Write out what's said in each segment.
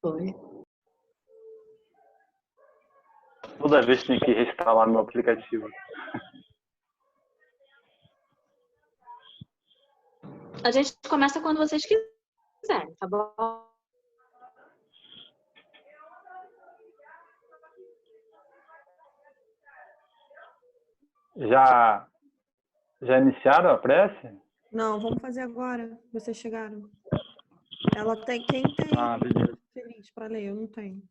Foi. Toda vez tenho que reinstalar meu aplicativo. A gente começa quando vocês quiserem, tá bom? Já iniciaram a prece? Não, vamos fazer agora. Vocês chegaram. Ela tem. Quem tem Beleza. feliz para ler? Eu não tenho.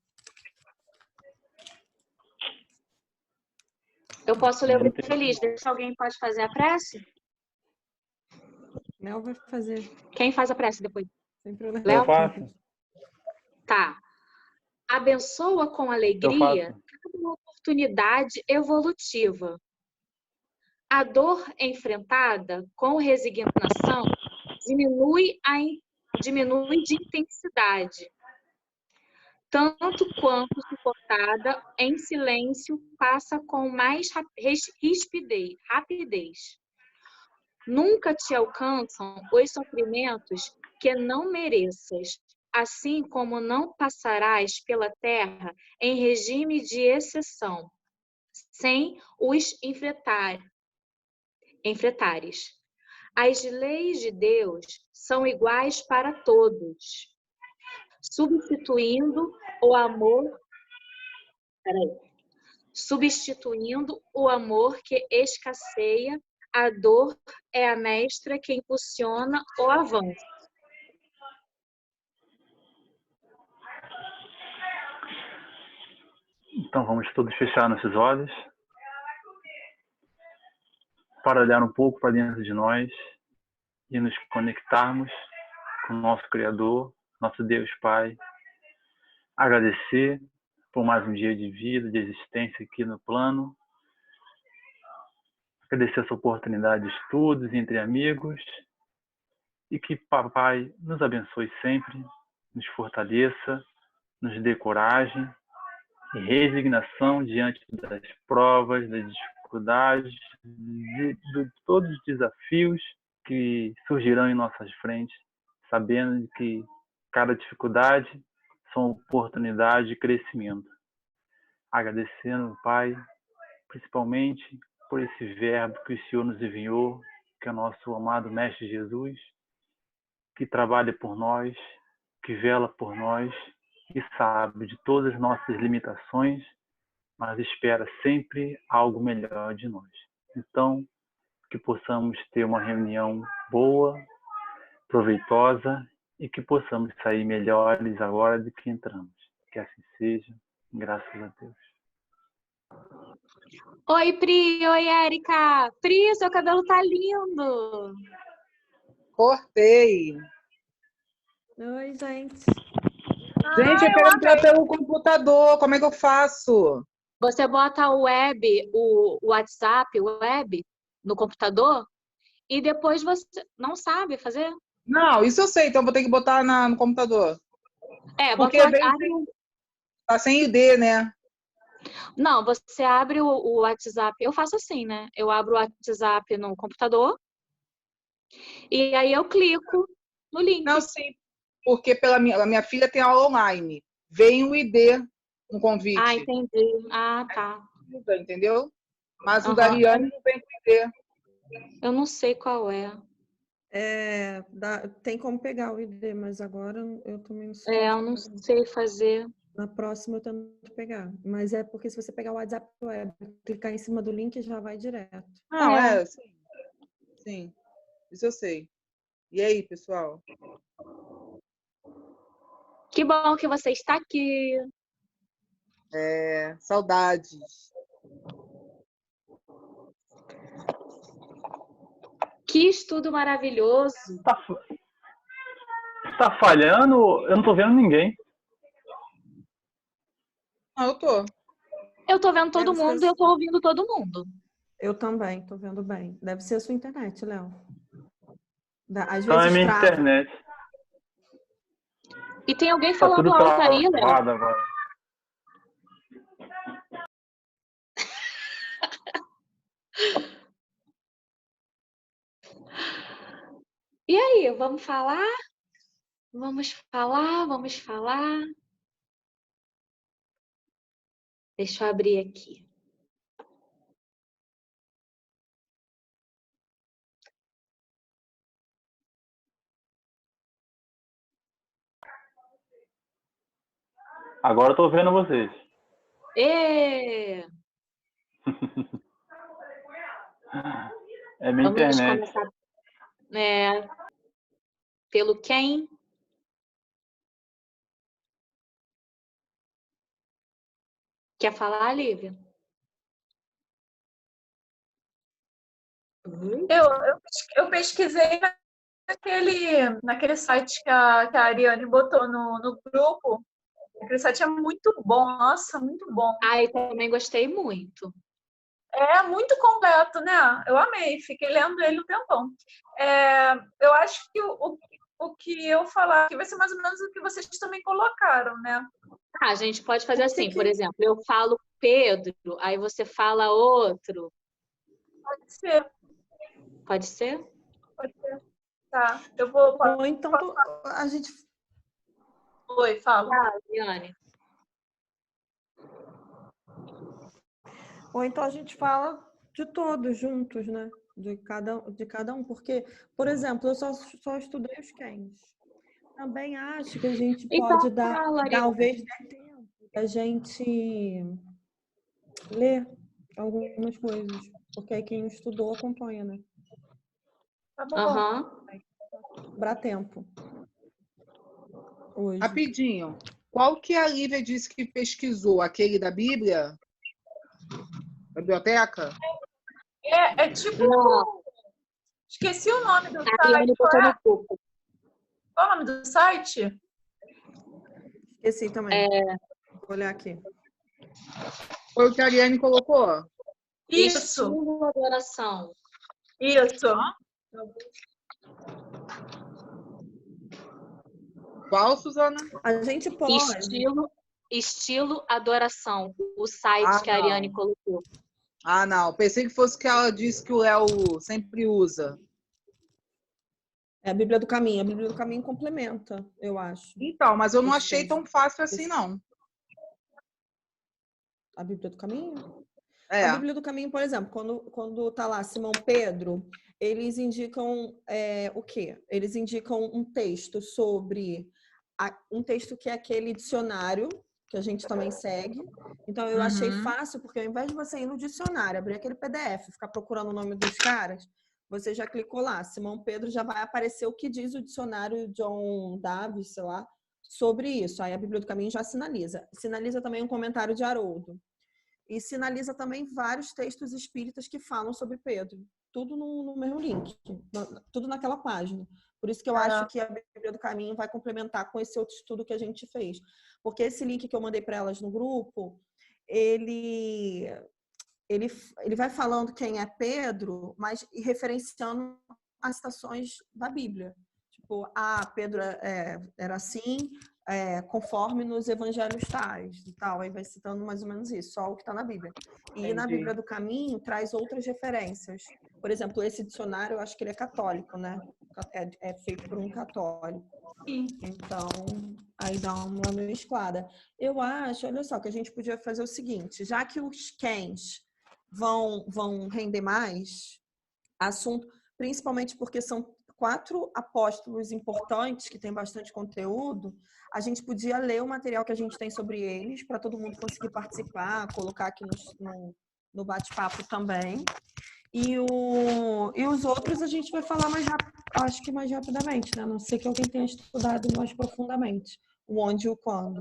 Eu posso ler o Vida Feliz. Ver se alguém pode fazer a prece. Mel vai fazer. Quem faz a prece depois? Sem problema. Eu faço. Tá. Abençoa com alegria cada oportunidade evolutiva. A dor enfrentada com resignação diminui de intensidade, tanto quanto suportada em silêncio passa com mais rapidez. Nunca te alcançam os sofrimentos que não mereças, assim como não passarás pela terra em regime de exceção, sem os enfrentares. As leis de Deus são iguais para todos, substituindo o amor que escasseia, a dor é a mestra que impulsiona o avanço. Então vamos todos fechar nossos olhos para olhar um pouco para dentro de nós e nos conectarmos com o nosso Criador, nosso Deus Pai. Agradecer por mais um dia de vida, de existência aqui no plano. Agradecer essa oportunidade de estudos entre amigos e que Papai nos abençoe sempre, nos fortaleça, nos dê coragem e resignação diante das provas, das dificuldades, de todos os desafios que surgirão em nossas frentes, sabendo que cada dificuldade são oportunidades de crescimento. Agradecendo, Pai, principalmente por esse verbo que o Senhor nos enviou, que é o nosso amado Mestre Jesus, que trabalha por nós, que vela por nós e sabe de todas as nossas limitações, mas espera sempre algo melhor de nós. Então, que possamos ter uma reunião boa, proveitosa e que possamos sair melhores agora do que entramos. Que assim seja, graças a Deus. Oi, Pri! Oi, Érica! Pri, seu cabelo tá lindo! Cortei. Oi, gente. Gente, eu quero entrar pelo computador. Como é que eu faço? Você bota o WhatsApp, o web, no computador e depois você não sabe fazer? Não, isso eu sei, então eu vou ter que botar no computador. Porque tá sem ID, né? Não, você abre o WhatsApp. Eu faço assim, né? Eu abro o WhatsApp no computador e aí eu clico no link. Não, sim, porque a minha filha tem aula online. Vem o ID no convite. Ah, entendi. Ah, tá. Entendeu? Mas o da Ariane não vem com ID. Eu não sei qual é. Tem como pegar o ID, mas agora eu também não sei. Eu não sei fazer. Na próxima eu tento pegar. Mas é porque se você pegar o WhatsApp web, clicar em cima do link já vai direto. Não, sim. Sim, isso eu sei. E aí, pessoal? Que bom que você está aqui. Saudades. Que estudo maravilhoso. Tá falhando? Eu não tô vendo ninguém. Eu tô. Eu tô vendo todo mundo e eu tô ouvindo todo mundo. Eu também, tô vendo bem. Deve ser a sua internet, Léo. Às Então vezes é minha trava. internet. E tem alguém Tá falando tudo alto aí, Léo? travado agora. E aí, vamos falar? Vamos falar, vamos falar. Deixa eu abrir aqui. Agora eu tô vendo vocês. Ê! É minha Vamos internet. começar pelo quem? Quer falar, Lívia? Eu pesquisei naquele site que a Ariane botou no grupo. Aquele site é muito bom, nossa, muito bom. Ai, também gostei muito. É muito completo, né? Eu amei, fiquei lendo ele um tempão. Eu acho que o que eu falar aqui vai ser mais ou menos o que vocês também colocaram, né? A gente pode fazer assim, por exemplo, eu falo Pedro, aí você fala outro. Pode ser, Pode ser? pode ser. Tá, eu vou... Ou então a gente. Oi, fala. Tá, Liane. Ou então a gente fala de todos juntos, né? De cada um. Porque, por exemplo, eu só estudei os cães. Também acho que a gente Então, pode dar, fala, Ariane. talvez dê tempo a gente ler algumas coisas. Porque aí quem estudou acompanha, né? Tá bom. Aham. Sobrar tempo. Hoje. Rapidinho. Qual que a Lívia disse que pesquisou? Aquele da Bíblia? Da biblioteca? É tipo... Não, Esqueci o nome do a site. Ariane botou no grupo. Qual é o nome do site? Esqueci também. Vou olhar aqui. Foi o que a Ariane colocou? Isso, Estilo adoração. isso. Qual, Suzana? A gente pode. Estilo adoração. O site que a Ariane colocou. Ah, não. Pensei que fosse que ela disse que o Léo sempre usa. É a Bíblia do Caminho. A Bíblia do Caminho complementa, eu acho. Então, mas eu não Esse achei texto. tão fácil assim, não. A Bíblia do Caminho? É. A Bíblia do Caminho, por exemplo, quando tá lá Simão Pedro, eles indicam o quê? Eles indicam um texto sobre um texto que é aquele dicionário que a gente também segue. Então eu achei fácil, porque ao invés de você ir no dicionário, abrir aquele PDF, ficar procurando o nome dos caras, você já clicou lá, Simão Pedro, já vai aparecer o que diz o dicionário John Davis, sei lá, sobre isso. Aí a Bíblia do Caminho já sinaliza. Sinaliza também um comentário de Haroldo. E sinaliza também vários textos espíritas que falam sobre Pedro. Tudo no mesmo link, tudo naquela página. Por isso que eu acho que a Bíblia do Caminho vai complementar com esse outro estudo que a gente fez. Porque esse link que eu mandei para elas no grupo, ele vai falando quem é Pedro, mas referenciando as citações da Bíblia. Tipo, Pedro era assim, conforme nos evangelhos tais e tal. Aí vai citando mais ou menos isso, só o que está na Bíblia. E Entendi. na Bíblia do Caminho traz outras referências. Por exemplo, esse dicionário, eu acho que ele é católico, né? É feito por um católico. Então, aí dá uma mesclada. Eu acho, olha só, que a gente podia fazer o seguinte, já que os cães vão render mais assunto, principalmente porque são 4 apóstolos importantes que têm bastante conteúdo, a gente podia ler o material que a gente tem sobre eles para todo mundo conseguir participar, colocar aqui no bate-papo também. E os outros a gente vai falar mais rápido, acho que mais rapidamente, né? A não ser que alguém tenha estudado mais profundamente o onde e o quando.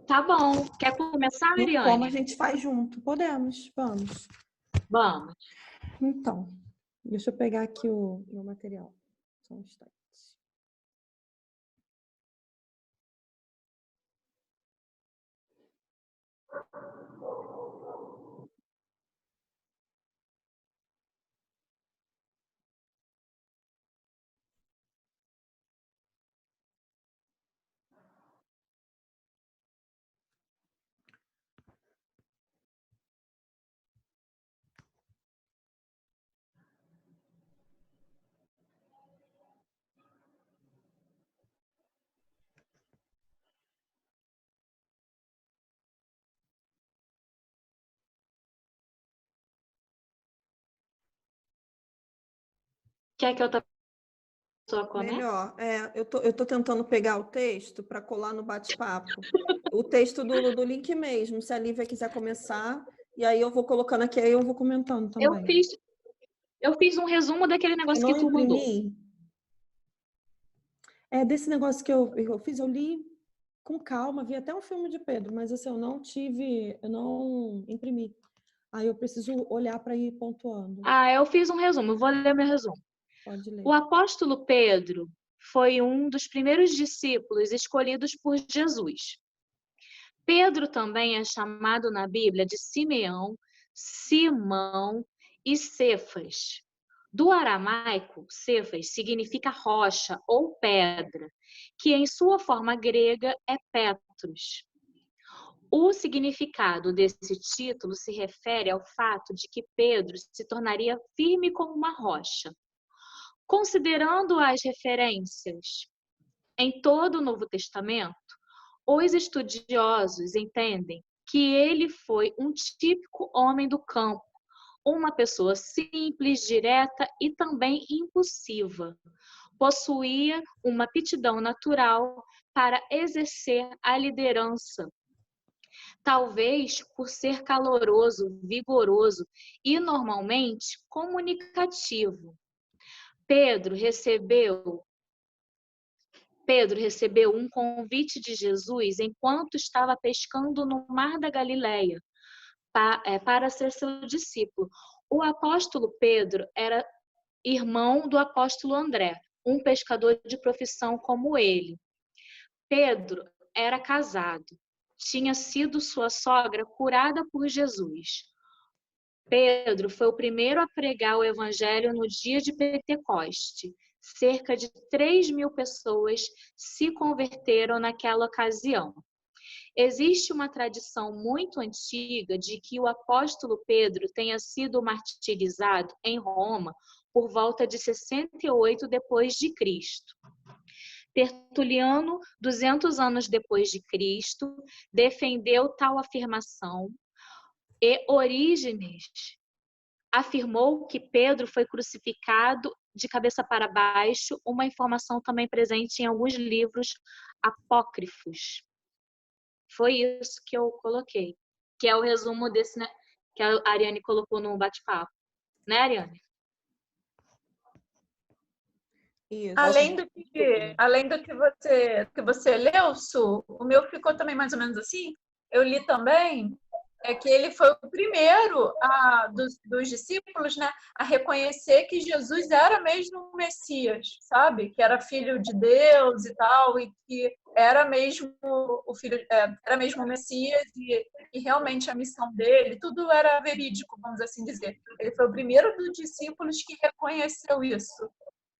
Tá bom. Quer começar, E o como a Ariane? gente faz junto. Podemos, vamos. Vamos. Então, deixa eu pegar aqui o meu material. Só um instante. Quer que outra pessoa comece? Melhor. Eu tô tentando pegar o texto para colar no bate-papo. O texto do link mesmo, se a Lívia quiser começar, e aí eu vou colocando aqui, aí eu vou comentando também. Eu fiz um resumo daquele Eu negócio não que tu mandou. imprimi. Desse negócio que eu fiz, eu li com calma, vi até um filme de Pedro, mas assim, eu não imprimi. Aí eu preciso olhar para ir pontuando. Eu fiz um resumo, eu vou ler meu resumo. Pode ler. O apóstolo Pedro foi um dos primeiros discípulos escolhidos por Jesus. Pedro também é chamado na Bíblia de Simeão, Simão e Cefas. Do aramaico, Cefas significa rocha ou pedra, que em sua forma grega é Petros. O significado desse título se refere ao fato de que Pedro se tornaria firme como uma rocha. Considerando as referências em todo o Novo Testamento, os estudiosos entendem que ele foi um típico homem do campo, uma pessoa simples, direta e também impulsiva. Possuía uma aptidão natural para exercer a liderança. Talvez por ser caloroso, vigoroso e normalmente comunicativo. Pedro recebeu um convite de Jesus enquanto estava pescando no Mar da Galileia para ser seu discípulo. O apóstolo Pedro era irmão do apóstolo André, um pescador de profissão como ele. Pedro era casado. Tinha sido sua sogra curada por Jesus. Pedro foi o primeiro a pregar o evangelho no dia de Pentecoste. Cerca de 3.000 pessoas se converteram naquela ocasião. Existe uma tradição muito antiga de que o apóstolo Pedro tenha sido martirizado em Roma por volta de 68 depois de Cristo. Tertuliano, 200 anos depois de Cristo, defendeu tal afirmação e Orígenes afirmou que Pedro foi crucificado de cabeça para baixo, uma informação também presente em alguns livros apócrifos. Foi isso que eu coloquei, que é o resumo desse, né, que a Ariane colocou no bate-papo. Né, Ariane? Isso. Além do que você leu, Su, o meu ficou também mais ou menos assim. Eu li também que ele foi o primeiro dos discípulos, né, a reconhecer que Jesus era mesmo o Messias, sabe? Que era filho de Deus e tal, e que era mesmo o filho, era mesmo o Messias e realmente a missão dele, tudo era verídico, vamos assim dizer. Ele foi o primeiro dos discípulos que reconheceu isso,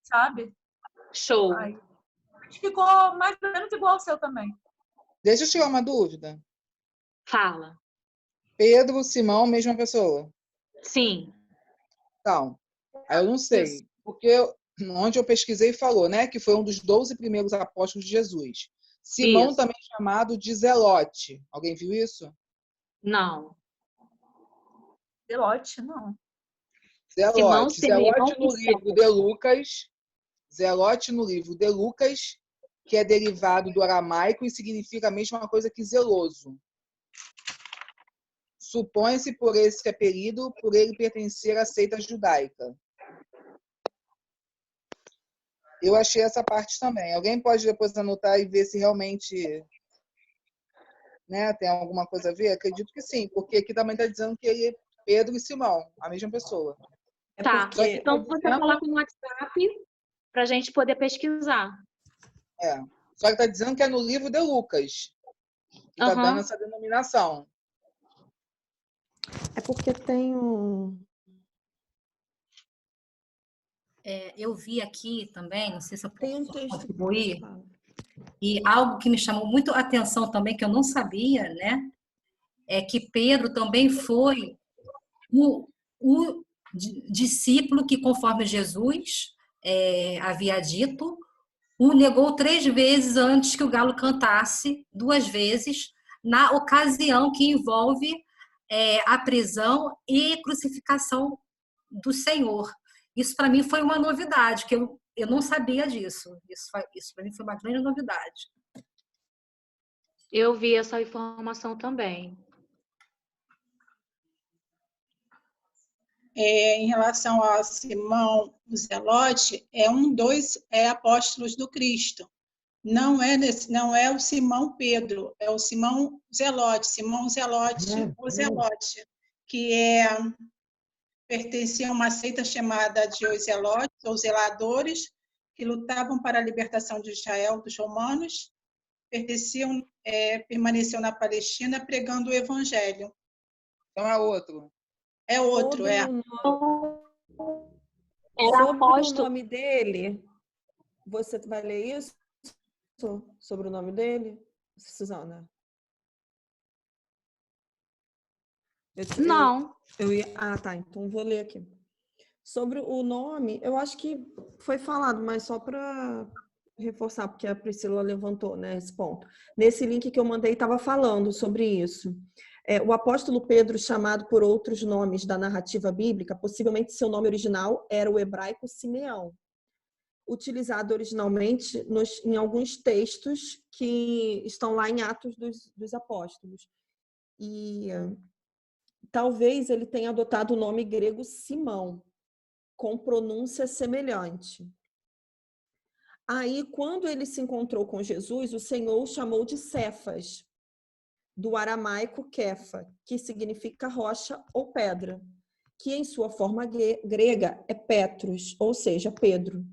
sabe? Show. Ai, ficou mais ou menos igual ao seu também. Deixa eu tirar uma dúvida. Fala. Pedro, Simão, mesma pessoa? Sim. Então, aí eu não sei, porque onde eu pesquisei falou, né, que foi um dos 12 primeiros apóstolos de Jesus. Simão Isso. também é chamado de Zelote. Alguém viu isso? Não. Zelote, não. Simão, Zelote. Zelote no livro de Lucas. Zelote no livro de Lucas, que é derivado do aramaico e significa a mesma coisa que zeloso. Supõe-se por esse apelido por ele pertencer à seita judaica. Eu achei essa parte também. Alguém pode depois anotar e ver se realmente, né, tem alguma coisa a ver? Acredito que sim, porque aqui também está dizendo que ele é Pedro e Simão, a mesma pessoa. Tá, porque... então você coloca no WhatsApp para a gente poder pesquisar. Só que está dizendo que é no livro de Lucas. Que está dando essa denominação. É porque tem um... Eu vi aqui também, não sei se eu posso contribuir, e algo que me chamou muito a atenção também, que eu não sabia, né? É que Pedro também foi o discípulo que, conforme Jesus havia dito, o negou 3 vezes antes que o galo cantasse, 2 vezes, na ocasião que envolve a prisão e crucificação do Senhor. Isso para mim foi uma novidade, que eu não sabia disso. Isso para mim foi uma grande novidade. Eu vi essa informação também. Em relação a Simão o Zelote, um dos apóstolos do Cristo. Não é o Simão Pedro, é o Simão Zelote, o Zelote, que pertencia a uma seita chamada de os Zelotes, ou Zeladores, que lutavam para a libertação de Israel dos romanos, permaneceu na Palestina pregando o Evangelho. Então é outro. É outro, Era sobre apóstolo. o nome dele. Você vai ler isso? Sobre o nome dele, Suzana? Não. Tá. Então vou ler aqui. Sobre o nome, eu acho que foi falado, mas só para reforçar, porque a Priscila levantou, né, esse ponto. Nesse link que eu mandei, estava falando sobre isso. O apóstolo Pedro, chamado por outros nomes da narrativa bíblica, possivelmente seu nome original era o hebraico Simeão, utilizado originalmente em alguns textos que estão lá em Atos dos Apóstolos. E talvez ele tenha adotado o nome grego Simão, com pronúncia semelhante. Aí, quando ele se encontrou com Jesus, o Senhor o chamou de Cefas, do aramaico Kefa, que significa rocha ou pedra, que em sua forma grega é Petros, ou seja, Pedro.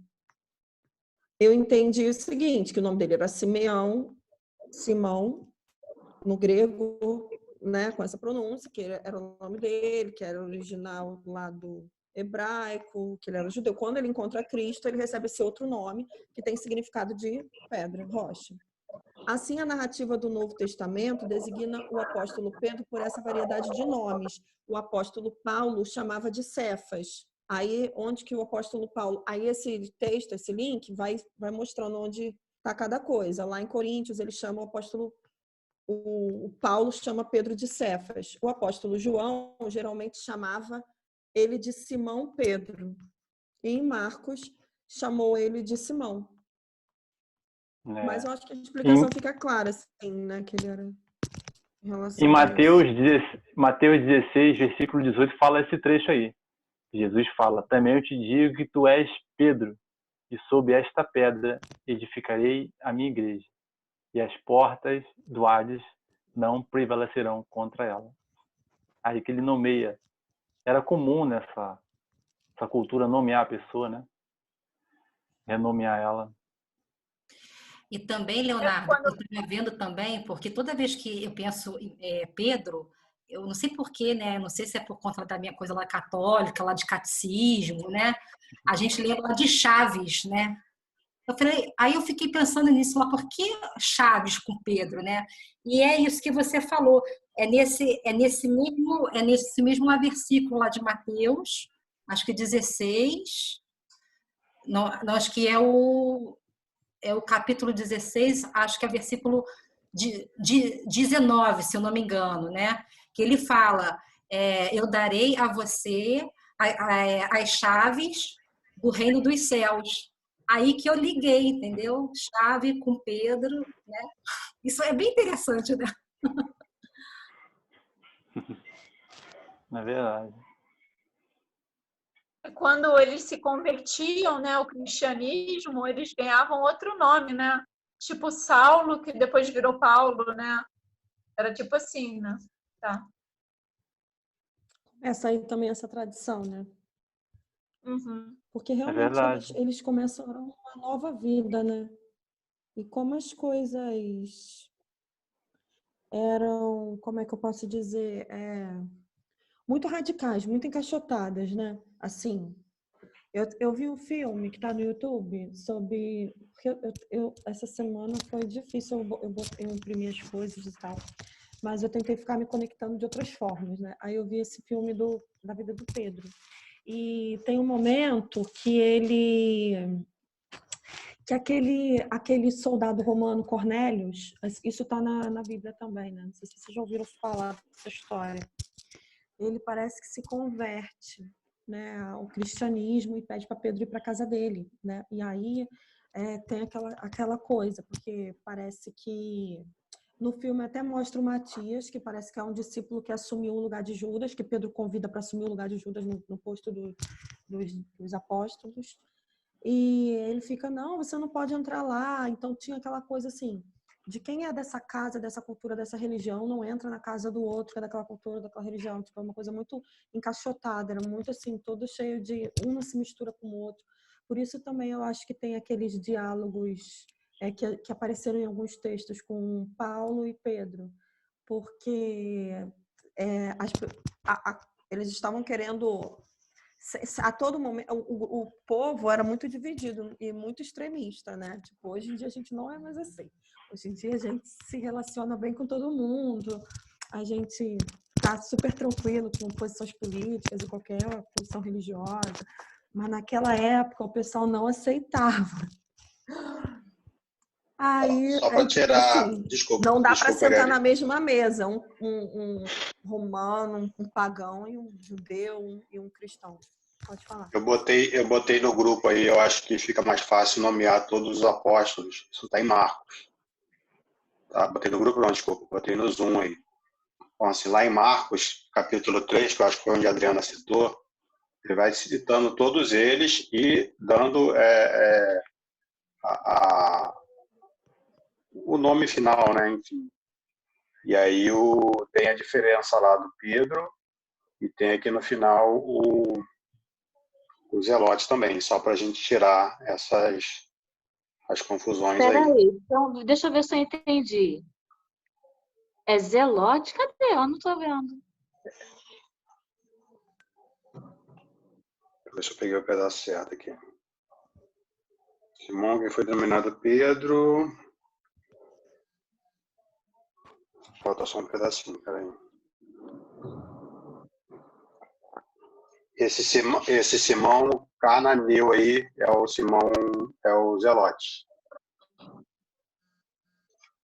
Eu entendi o seguinte, que o nome dele era Simão, no grego, né, com essa pronúncia, que era o nome dele, que era original lá do hebraico, que ele era judeu. Quando ele encontra Cristo, ele recebe esse outro nome, que tem significado de pedra, rocha. Assim, a narrativa do Novo Testamento designa o apóstolo Pedro por essa variedade de nomes. O apóstolo Paulo chamava de Cefas. Aí, onde que o apóstolo Paulo... Aí, esse texto, esse link, vai mostrando onde está cada coisa. Lá em Coríntios, ele chama o apóstolo... O Paulo chama Pedro de Cefas. O apóstolo João, geralmente, chamava ele de Simão Pedro. E em Marcos, chamou ele de Simão. Mas eu acho que a explicação fica clara, assim, né? Que ele era em relação em a isso. Mateus 16, versículo 18, fala esse trecho aí. Jesus fala: também eu te digo que tu és Pedro, e sob esta pedra edificarei a minha igreja, e as portas do Hades não prevalecerão contra ela. Aí que ele nomeia. Era comum nessa cultura nomear a pessoa, né? Renomear ela. E também, Leonardo, eu estava vendo também, porque toda vez que eu penso em Pedro, eu não sei porquê, né? Não sei se é por conta da minha coisa lá católica, lá de catecismo, né? A gente lembra lá de Chaves, né? Aí eu fiquei pensando nisso, mas por que Chaves com Pedro, né? E é isso que você falou, é nesse mesmo lá versículo lá de Mateus, acho que 16, não, acho que é o capítulo 16, acho que é versículo 19, se eu não me engano, né? Que ele fala, eu darei a você as chaves do reino dos céus. Aí que eu liguei, entendeu? Chave com Pedro, né? Isso é bem interessante, né? É verdade. Quando eles se convertiam, né, ao cristianismo, eles ganhavam outro nome, né? Tipo Saulo, que depois virou Paulo, né? Era tipo assim, né? Tá. Essa aí também, essa tradição, né? Uhum. Porque realmente eles começam uma nova vida, né? E como as coisas eram, como é que eu posso dizer, muito radicais, muito encaixotadas, né? Assim, eu vi um filme que está no YouTube sobre... Porque essa semana foi difícil, eu imprimi as coisas e tal, mas eu tentei ficar me conectando de outras formas, né? Aí eu vi esse filme da vida do Pedro. E tem um momento que aquele soldado romano Cornélios, isso está na Bíblia também, né? Não sei se vocês já ouviram falar dessa história. Ele parece que se converte né, o cristianismo e pede para Pedro ir para casa dele, né? E aí tem aquela coisa, porque parece que no filme até mostra o Matias, que parece que é um discípulo que assumiu o lugar de Judas, que Pedro convida para assumir o lugar de Judas no posto dos apóstolos. E ele fica, não, você não pode entrar lá. Então tinha aquela coisa assim, de quem é dessa casa, dessa cultura, dessa religião, não entra na casa do outro, que é daquela cultura, daquela religião. Tipo, é uma coisa muito encaixotada, era muito assim, todo cheio de... Um não se mistura com o outro. Por isso também eu acho que tem aqueles diálogos que apareceram em alguns textos com Paulo e Pedro, porque eles estavam querendo... A todo momento, o povo era muito dividido e muito extremista, né? Tipo, hoje em dia a gente não é mais assim. Hoje em dia a gente se relaciona bem com todo mundo, a gente tá super tranquilo com posições políticas e qualquer posição religiosa, mas naquela época o pessoal não aceitava. Aí, só para tirar, assim, desculpa, não dá para sentar Gabi. na mesma mesa um romano, um pagão e um judeu e um cristão. Pode falar. Eu botei no grupo aí, eu acho que fica mais fácil nomear todos os apóstolos. Isso está em Marcos. Tá? Botei no grupo, não, desculpa, botei no Zoom aí. Bom, assim, lá em Marcos, capítulo 3, que eu acho que foi onde a Adriana citou, ele vai citando todos eles e dando o nome final, né? Enfim. E aí tem a diferença lá do Pedro e tem aqui no final o Zelote também, só para a gente tirar as confusões aí. Peraí, então deixa eu ver se eu entendi. É Zelote? Cadê? Eu não tô vendo. Deixa eu pegar o pedaço certo aqui. Simão, que foi denominado Pedro. Falta só um pedacinho, peraí. Esse Simão cananeu aí é o Zelote.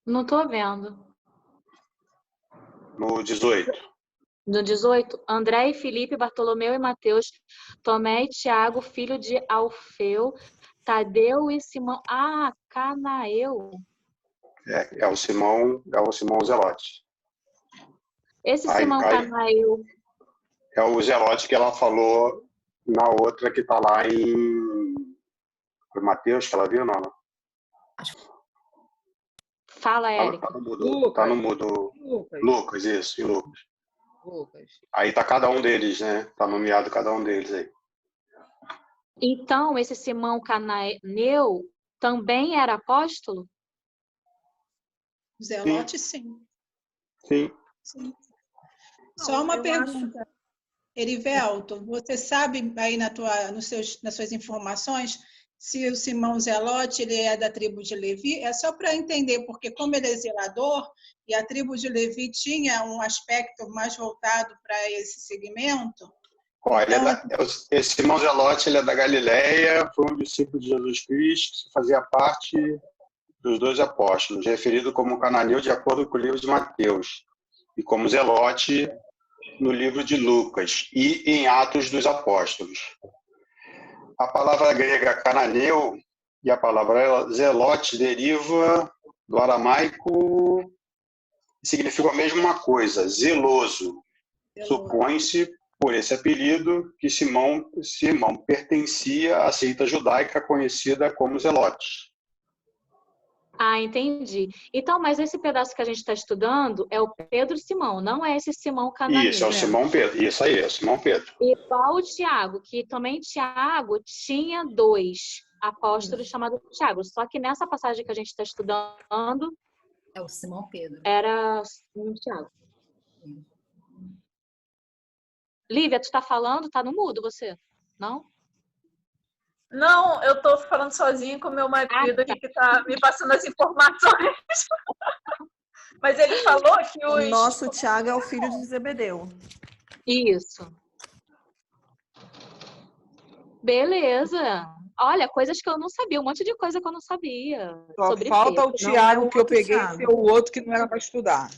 Não tô vendo. No 18. No 18, André e Filipe, Bartolomeu e Mateus, Tomé e Tiago, filho de Alfeu, Tadeu e Simão. Ah, Canaeu. É o Simão Zelote. Esse Simão Canaeu. É o Zelote que ela falou na outra que está lá em... Foi Mateus que ela viu, não? Fala, Érica. Tá no mudo. Lucas, isso, em Lucas. Aí tá cada um deles, né? Tá nomeado cada um deles aí. Então, esse Simão Canaeu também era apóstolo? Zelote, sim. Sim. Só uma pergunta. Erivelto, você sabe aí nas suas informações se o Simão Zelote ele é da tribo de Levi? É só para entender, porque como ele é zelador e a tribo de Levi tinha um aspecto mais voltado para esse segmento. Olha, então... esse Simão Zelote ele é da Galileia, foi um discípulo de Jesus Cristo, que fazia parte dos 12 apóstolos, referido como cananeu de acordo com o livro de Mateus, e como Zelote no livro de Lucas e em Atos dos Apóstolos. A palavra grega cananeu e a palavra zelote deriva do aramaico e significa a mesma coisa, zeloso. Supõe-se, por esse apelido, que Simão pertencia à seita judaica conhecida como Zelote. Ah, entendi. Então, mas esse pedaço que a gente está estudando é o Pedro Simão, não é esse Simão Cananeiro. Isso, é o Simão Pedro. Isso aí, é o Simão Pedro. Igual o Tiago, que também Tiago tinha 2 apóstolos chamados Tiago. Só que nessa passagem que a gente está estudando... É o Simão Pedro. Era um Tiago. Lívia, tu está falando? Tá no mudo você? Não? Não, eu estou falando sozinha com o meu marido aqui que está me passando as informações. Mas ele falou que o nosso Tiago é o filho de Zebedeu. Isso. Beleza. Olha, coisas que eu não sabia, um monte de coisa que eu não sabia. Só sobre falta Pedro. o Tiago que eu peguei e ser o outro que não era para estudar.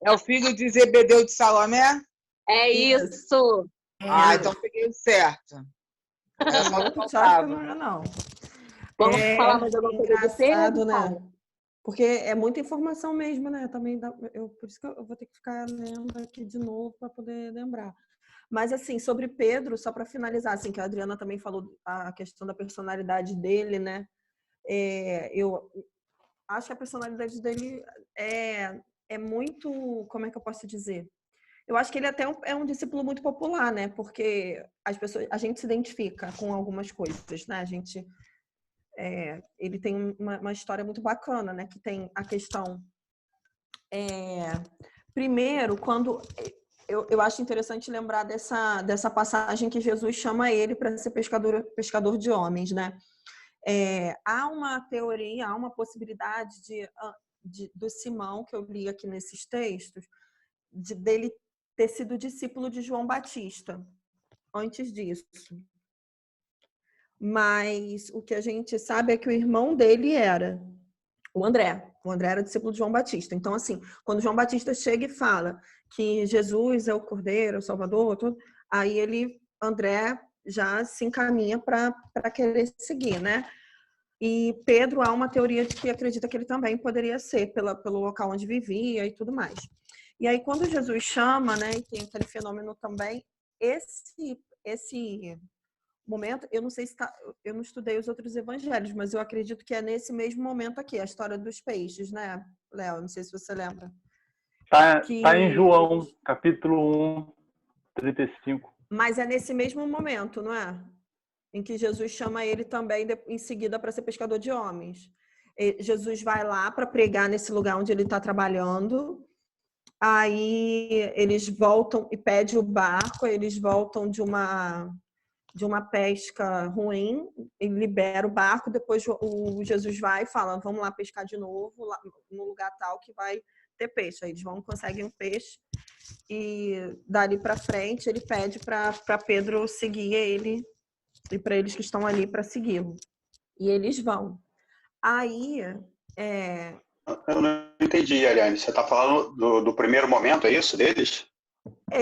É o filho de Zebedeu de Salomé? É isso. Então peguei o certo. Era só o que Não, faltava. não é, não. Vamos falar mais alguma coisa de Pedro, engraçado, Paulo? né? Porque é muita informação mesmo, né? Também por isso que eu vou ter que ficar lendo aqui de novo para poder lembrar. Mas, assim, sobre Pedro, só para finalizar, assim, que a Adriana também falou a questão da personalidade dele, né? Eu acho que a personalidade dele é muito, como é que eu posso dizer? Eu acho que ele até é um discípulo muito popular, né? Porque a gente se identifica com algumas coisas, né? Ele tem uma história muito bacana, né? Que tem a questão. Primeiro, quando eu acho interessante lembrar dessa passagem que Jesus chama ele para ser pescador de homens, né? Há uma teoria, há uma possibilidade do Simão, que eu li aqui nesses textos, dele ter sido discípulo de João Batista antes disso. Mas o que a gente sabe é que o irmão dele era o André. O André era discípulo de João Batista. Então, assim, quando João Batista chega e fala que Jesus é o Cordeiro, o Salvador, tudo, aí André, já se encaminha para querer seguir, né? E Pedro, há uma teoria de que acredita que ele também poderia ser pelo local onde vivia e tudo mais. E aí, quando Jesus chama, né, e tem aquele fenômeno também, esse momento, eu não sei se eu não estudei os outros evangelhos, mas eu acredito que é nesse mesmo momento aqui, a história dos peixes, né, Léo? Não sei se você lembra. Tá em João, capítulo 1, 35. Mas é nesse mesmo momento, não é? Em que Jesus chama ele também em seguida para ser pescador de homens. Jesus vai lá para pregar nesse lugar onde ele está trabalhando. Aí eles voltam e pedem o barco, eles voltam de uma pesca ruim, e libera o barco, depois o Jesus vai e fala, vamos lá pescar de novo, lá, no lugar tal que vai ter peixe. Aí eles conseguem um peixe, e dali para frente ele pede para Pedro seguir ele, e para eles que estão ali para segui-lo. E eles vão. Aí... Eu não entendi, Ariane. Você está falando do primeiro momento, é isso, deles?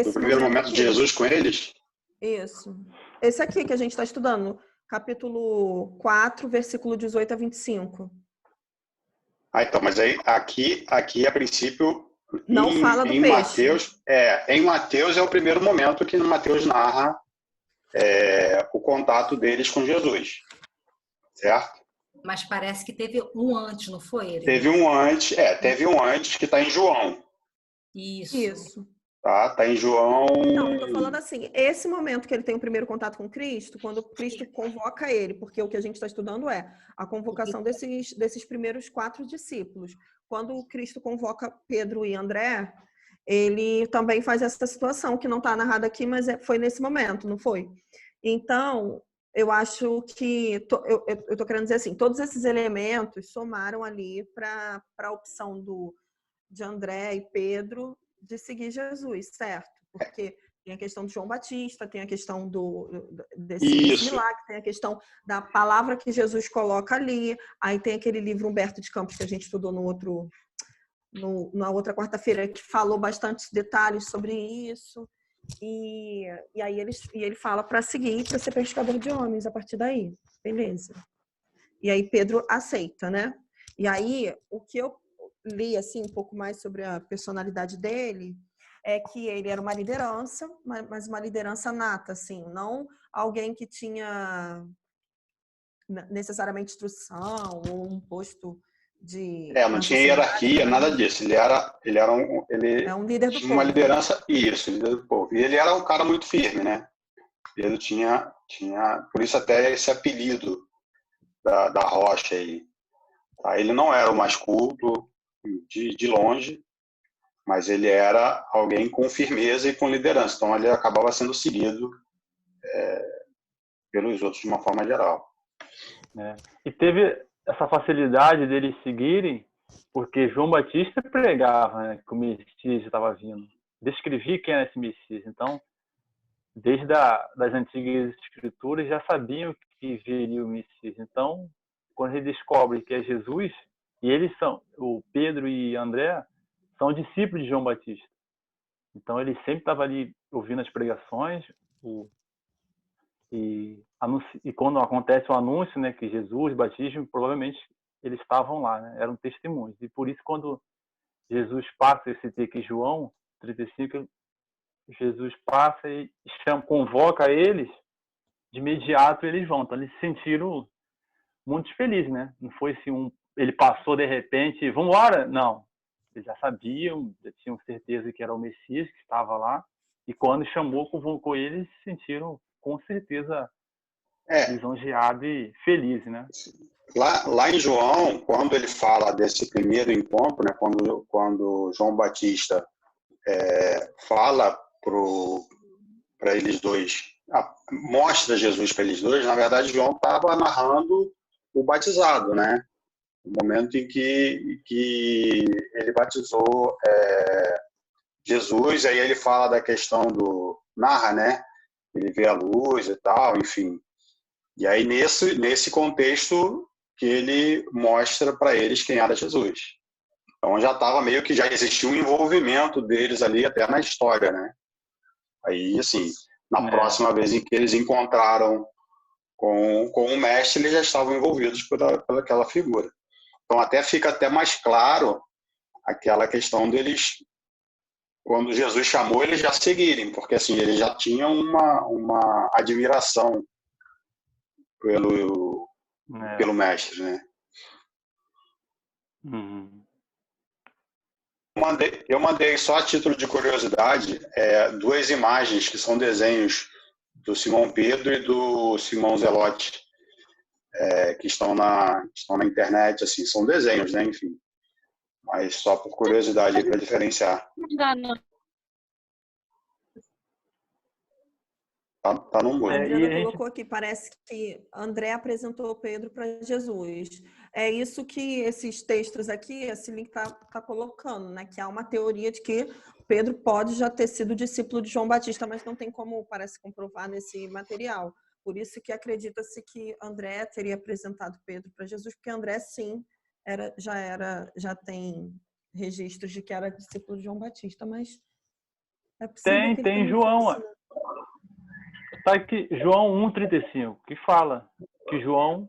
Do primeiro momento de Jesus com eles? Isso. Esse aqui que a gente está estudando, capítulo 4, versículo 18 a 25. Então, mas aí aqui a princípio, não fala do peixe. Mateus, em Mateus é o primeiro momento que Mateus narra o contato deles com Jesus, certo? Mas parece que teve um antes, não foi ele? Teve um antes que está em João. Isso. Tá em João. Não, estou falando assim, esse momento que ele tem o primeiro contato com Cristo, quando Cristo convoca ele, porque o que a gente está estudando é a convocação desses primeiros 4 discípulos. Quando Cristo convoca Pedro e André, ele também faz essa situação, que não está narrada aqui, mas foi nesse momento, não foi? Então, eu acho que, eu estou querendo dizer assim, todos esses elementos somaram ali para a opção de André e Pedro de seguir Jesus, certo? Porque tem a questão de João Batista, tem a questão desse milagre, tem a questão da palavra que Jesus coloca ali, aí tem aquele livro Humberto de Campos que a gente estudou na outra quarta-feira, que falou bastante detalhes sobre isso, e aí ele fala para seguir, para ser pescador de homens a partir daí, beleza. E aí Pedro aceita, né? E aí, o que eu li assim um pouco mais sobre a personalidade dele é que ele era uma liderança, mas uma liderança nata, assim, não alguém que tinha necessariamente instrução ou um posto de não tinha hierarquia, nada disso. Ele um líder do tinha povo. Uma liderança, líder do povo. E ele era um cara muito firme, né? Ele tinha por isso até esse apelido da rocha aí. Tá? Ele não era o mais culto de longe, mas ele era alguém com firmeza e com liderança. Então ele acabava sendo seguido pelos outros de uma forma geral. E teve essa facilidade deles seguirem, porque João Batista pregava, né, que o Messias estava vindo, descrevia quem era esse Messias. Então, desde das antigas escrituras já sabiam que viria o Messias. Então, quando eles descobrem que é Jesus, e eles são, o Pedro e André, são discípulos de João Batista. Então ele sempre estava ali ouvindo as pregações, e quando acontece o anúncio, né, que Jesus, batismo, provavelmente eles estavam lá, né, eram testemunhos. E por isso, quando Jesus passa, esse texto em João 35, Jesus passa e convoca eles, de imediato eles vão. Então eles se sentiram muito felizes, né? Não foi assim, ele passou de repente, vamos embora? Não. Eles já sabiam, já tinham certeza que era o Messias que estava lá. E quando chamou, convocou eles, se sentiram com certeza lisonjeados e felizes, né? Lá em João, quando ele fala desse primeiro encontro, né, quando João Batista fala para eles dois, mostra Jesus para eles dois, na verdade João estava narrando o batizado, né? O momento em que ele batizou Jesus, aí ele fala da questão narra, né? Ele vê a luz e tal, enfim. E aí nesse contexto que ele mostra para eles quem era Jesus. Então já existia um envolvimento deles ali até na história, né? Aí, assim, na próxima vez em que eles encontraram com o mestre, eles já estavam envolvidos por aquela figura. Então fica até mais claro aquela questão deles, quando Jesus chamou, eles já seguirem, porque assim, eles já tinham uma admiração pelo mestre, né? Uhum. Eu mandei só a título de curiosidade 2 imagens que são desenhos do Simão Pedro e do Simão Zelote, que estão na internet, assim, são desenhos, né? Enfim, mas só por curiosidade para diferenciar. Tá no mudo. A Adriana colocou aqui, parece que André apresentou Pedro para Jesus. É isso que esses textos aqui, esse link tá colocando, né? Que há uma teoria de que Pedro pode já ter sido discípulo de João Batista, mas não tem como, parece, comprovar nesse material. Por isso que acredita-se que André teria apresentado Pedro para Jesus, porque André, sim, já tem registros de que era discípulo de João Batista, mas é possível que ele tem João. fosse, né? Tá aqui, João 1,35, que fala que João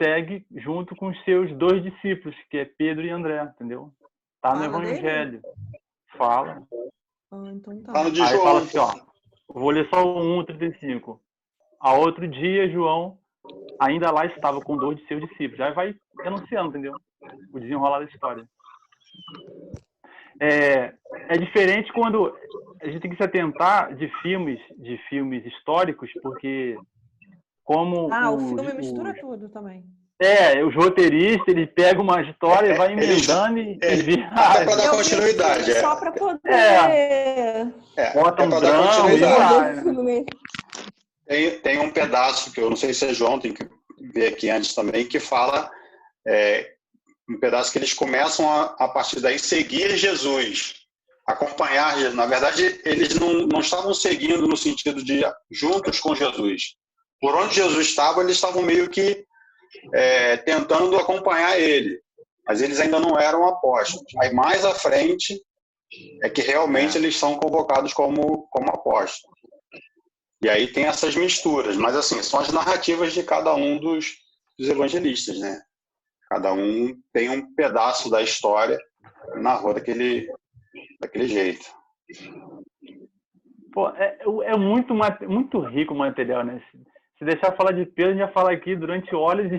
segue junto com os seus 2 discípulos, que é Pedro e André, entendeu? Tá no Evangelho. Fala. Então tá. Fala de Aí João. fala assim, ó, vou ler só o 1,35. A outro dia, João ainda lá estava com 2 de seus discípulos. Aí vai anunciando, entendeu? O desenrolar da história. É diferente quando a gente tem que se atentar de filmes históricos, porque como o filme mistura tudo também. Os roteiristas, eles pegam uma história e vai emendando e vira. Até para dar continuidade. Só para poder. Bota um drama e Tem um pedaço que eu não sei se é João, tem que ver aqui antes também, que fala um pedaço que eles começam a partir daí seguir Jesus, acompanhar Jesus. Na verdade, eles não estavam seguindo no sentido de juntos com Jesus. Por onde Jesus estava, eles estavam meio que tentando acompanhar ele, mas eles ainda não eram apóstolos. Aí mais à frente é que realmente eles são convocados como apóstolos. E aí tem essas misturas, mas assim, são as narrativas de cada um dos evangelistas, né? Cada um tem um pedaço da história que narrou daquele jeito. Pô, é muito rico o material, né? Se deixar falar de Pedro, a gente já fala aqui durante horas.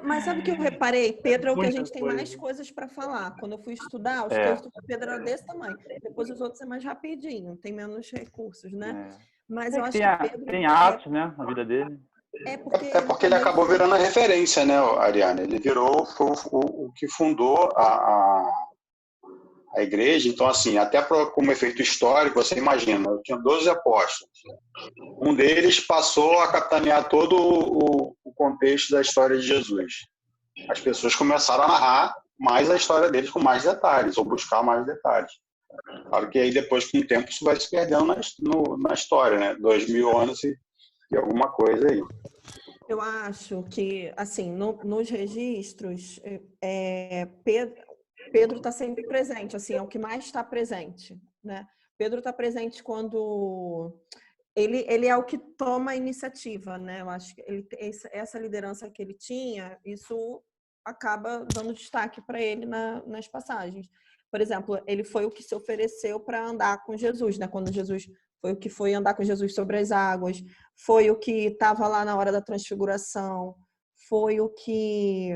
Mas sabe o que eu reparei? Pedro é o que a gente tem mais coisas para falar. Quando eu fui estudar, os textos de Pedro eram desse tamanho. Depois os outros é mais rapidinho, tem menos recursos, né? Mas eu acho que Pedro... Tem Atos, né, na vida dele. Porque ele acabou virando a referência, né, Ariane? Ele foi o que fundou a igreja. Então, assim, até como efeito histórico, você imagina, eu tinha 12 apóstolos. Um deles passou a capitanear todo o contexto da história de Jesus. As pessoas começaram a narrar mais a história deles com mais detalhes, ou buscar mais detalhes. Claro que aí depois, com o tempo, isso vai se perdendo na história, né? 2000 anos e alguma coisa aí. Eu acho que, assim, nos registros, Pedro está sempre presente, assim, é o que mais está presente, né? Pedro está presente quando ele é o que toma a iniciativa, né? Eu acho que essa liderança que ele tinha, isso acaba dando destaque para ele nas passagens. Por exemplo, ele foi o que se ofereceu para andar com Jesus, né? Quando Jesus foi o que foi andar com Jesus sobre as águas, foi o que estava lá na hora da transfiguração, foi o que,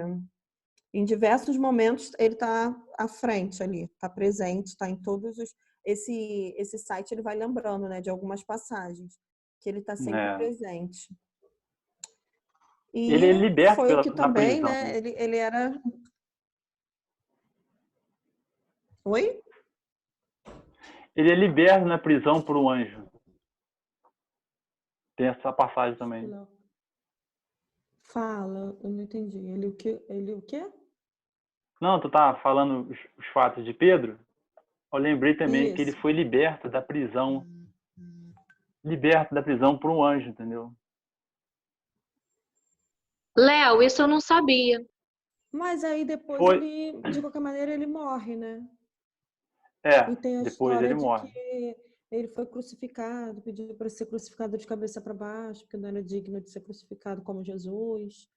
em diversos momentos, ele está à frente ali, está presente, está em todos os... Esse site ele vai lembrando, né, de algumas passagens, que ele está sempre presente. E ele é liberto foi o que na também, prisão. né, ele era... Oi? Ele é liberto na prisão por um anjo. Tem essa passagem também. Fala, eu não entendi. Ele o quê? Não, tu tá falando os fatos de Pedro? Eu lembrei também que ele Isso. foi liberto da prisão. Liberto da prisão por um anjo, entendeu? Léo, isso eu não sabia. Mas aí depois Foi. ele, de qualquer maneira, ele morre, né? É, E tem a depois ele história de morre. que ele foi crucificado, pediu para ser crucificado de cabeça para baixo, porque não era digno de ser crucificado como Jesus.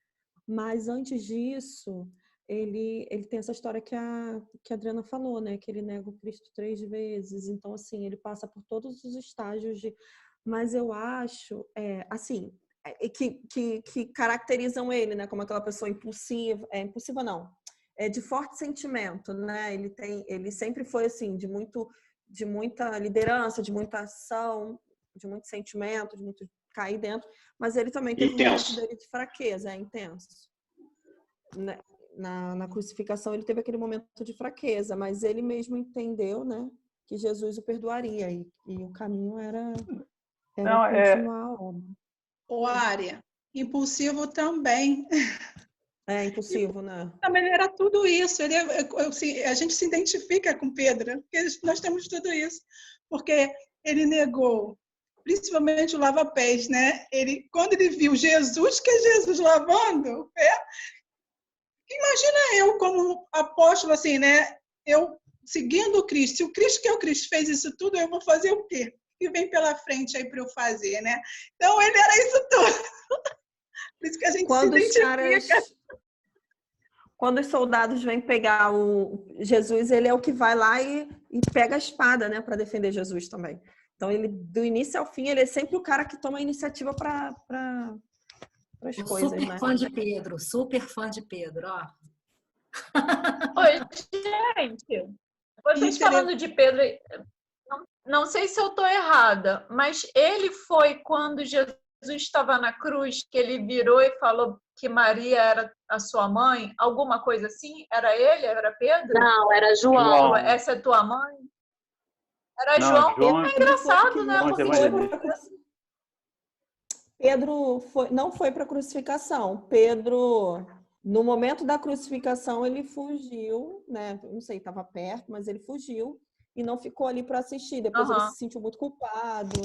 Mas antes disso, ele tem essa história que a Adriana falou, né? Que ele nega o Cristo 3 vezes. Então, assim, ele passa por todos os estágios de... Mas eu acho, assim, que caracterizam ele, né? Como aquela pessoa impulsiva. Impulsiva não. De forte sentimento, né? Ele sempre foi, assim, de muita liderança, de muita ação, de muito sentimento, de muito cair dentro. Mas ele também teve um momento dele de fraqueza, intenso. Na crucificação ele teve aquele momento de fraqueza, mas ele mesmo entendeu, né, que Jesus o perdoaria e o caminho era continuar a obra. O Área, impulsivo também. É impulsivo, né? Também era tudo isso. A gente se identifica com Pedro, porque nós temos tudo isso. Porque ele negou, principalmente o lava-pés, né? Quando ele viu Jesus, que é Jesus lavando o pé, imagina eu como apóstolo, assim, né? Eu seguindo o Cristo. Se o Cristo, que é o Cristo, fez isso tudo, eu vou fazer o quê? Que vem pela frente aí para eu fazer, né? Então, ele era isso tudo. Por isso que a gente se identifica. Quando os soldados vêm pegar o Jesus, ele é o que vai lá e pega a espada, né, para defender Jesus também. Então, ele, do início ao fim, ele é sempre o cara que toma a iniciativa para as coisas, super né? fã de Pedro, super fã de Pedro, ó. Oi, gente. Vocês falando de Pedro, não sei se eu estou errada, mas ele foi quando Jesus estava na cruz, que ele virou e falou que Maria era a sua mãe? Alguma coisa assim? Era ele? Era Pedro? Não, era João. Essa é tua mãe? Era João. É engraçado, né? Pedro não foi para a crucificação. Pedro, no momento da crucificação, ele fugiu, né? Não sei, estava perto, mas ele fugiu e não ficou ali para assistir. Depois ele se sentiu muito culpado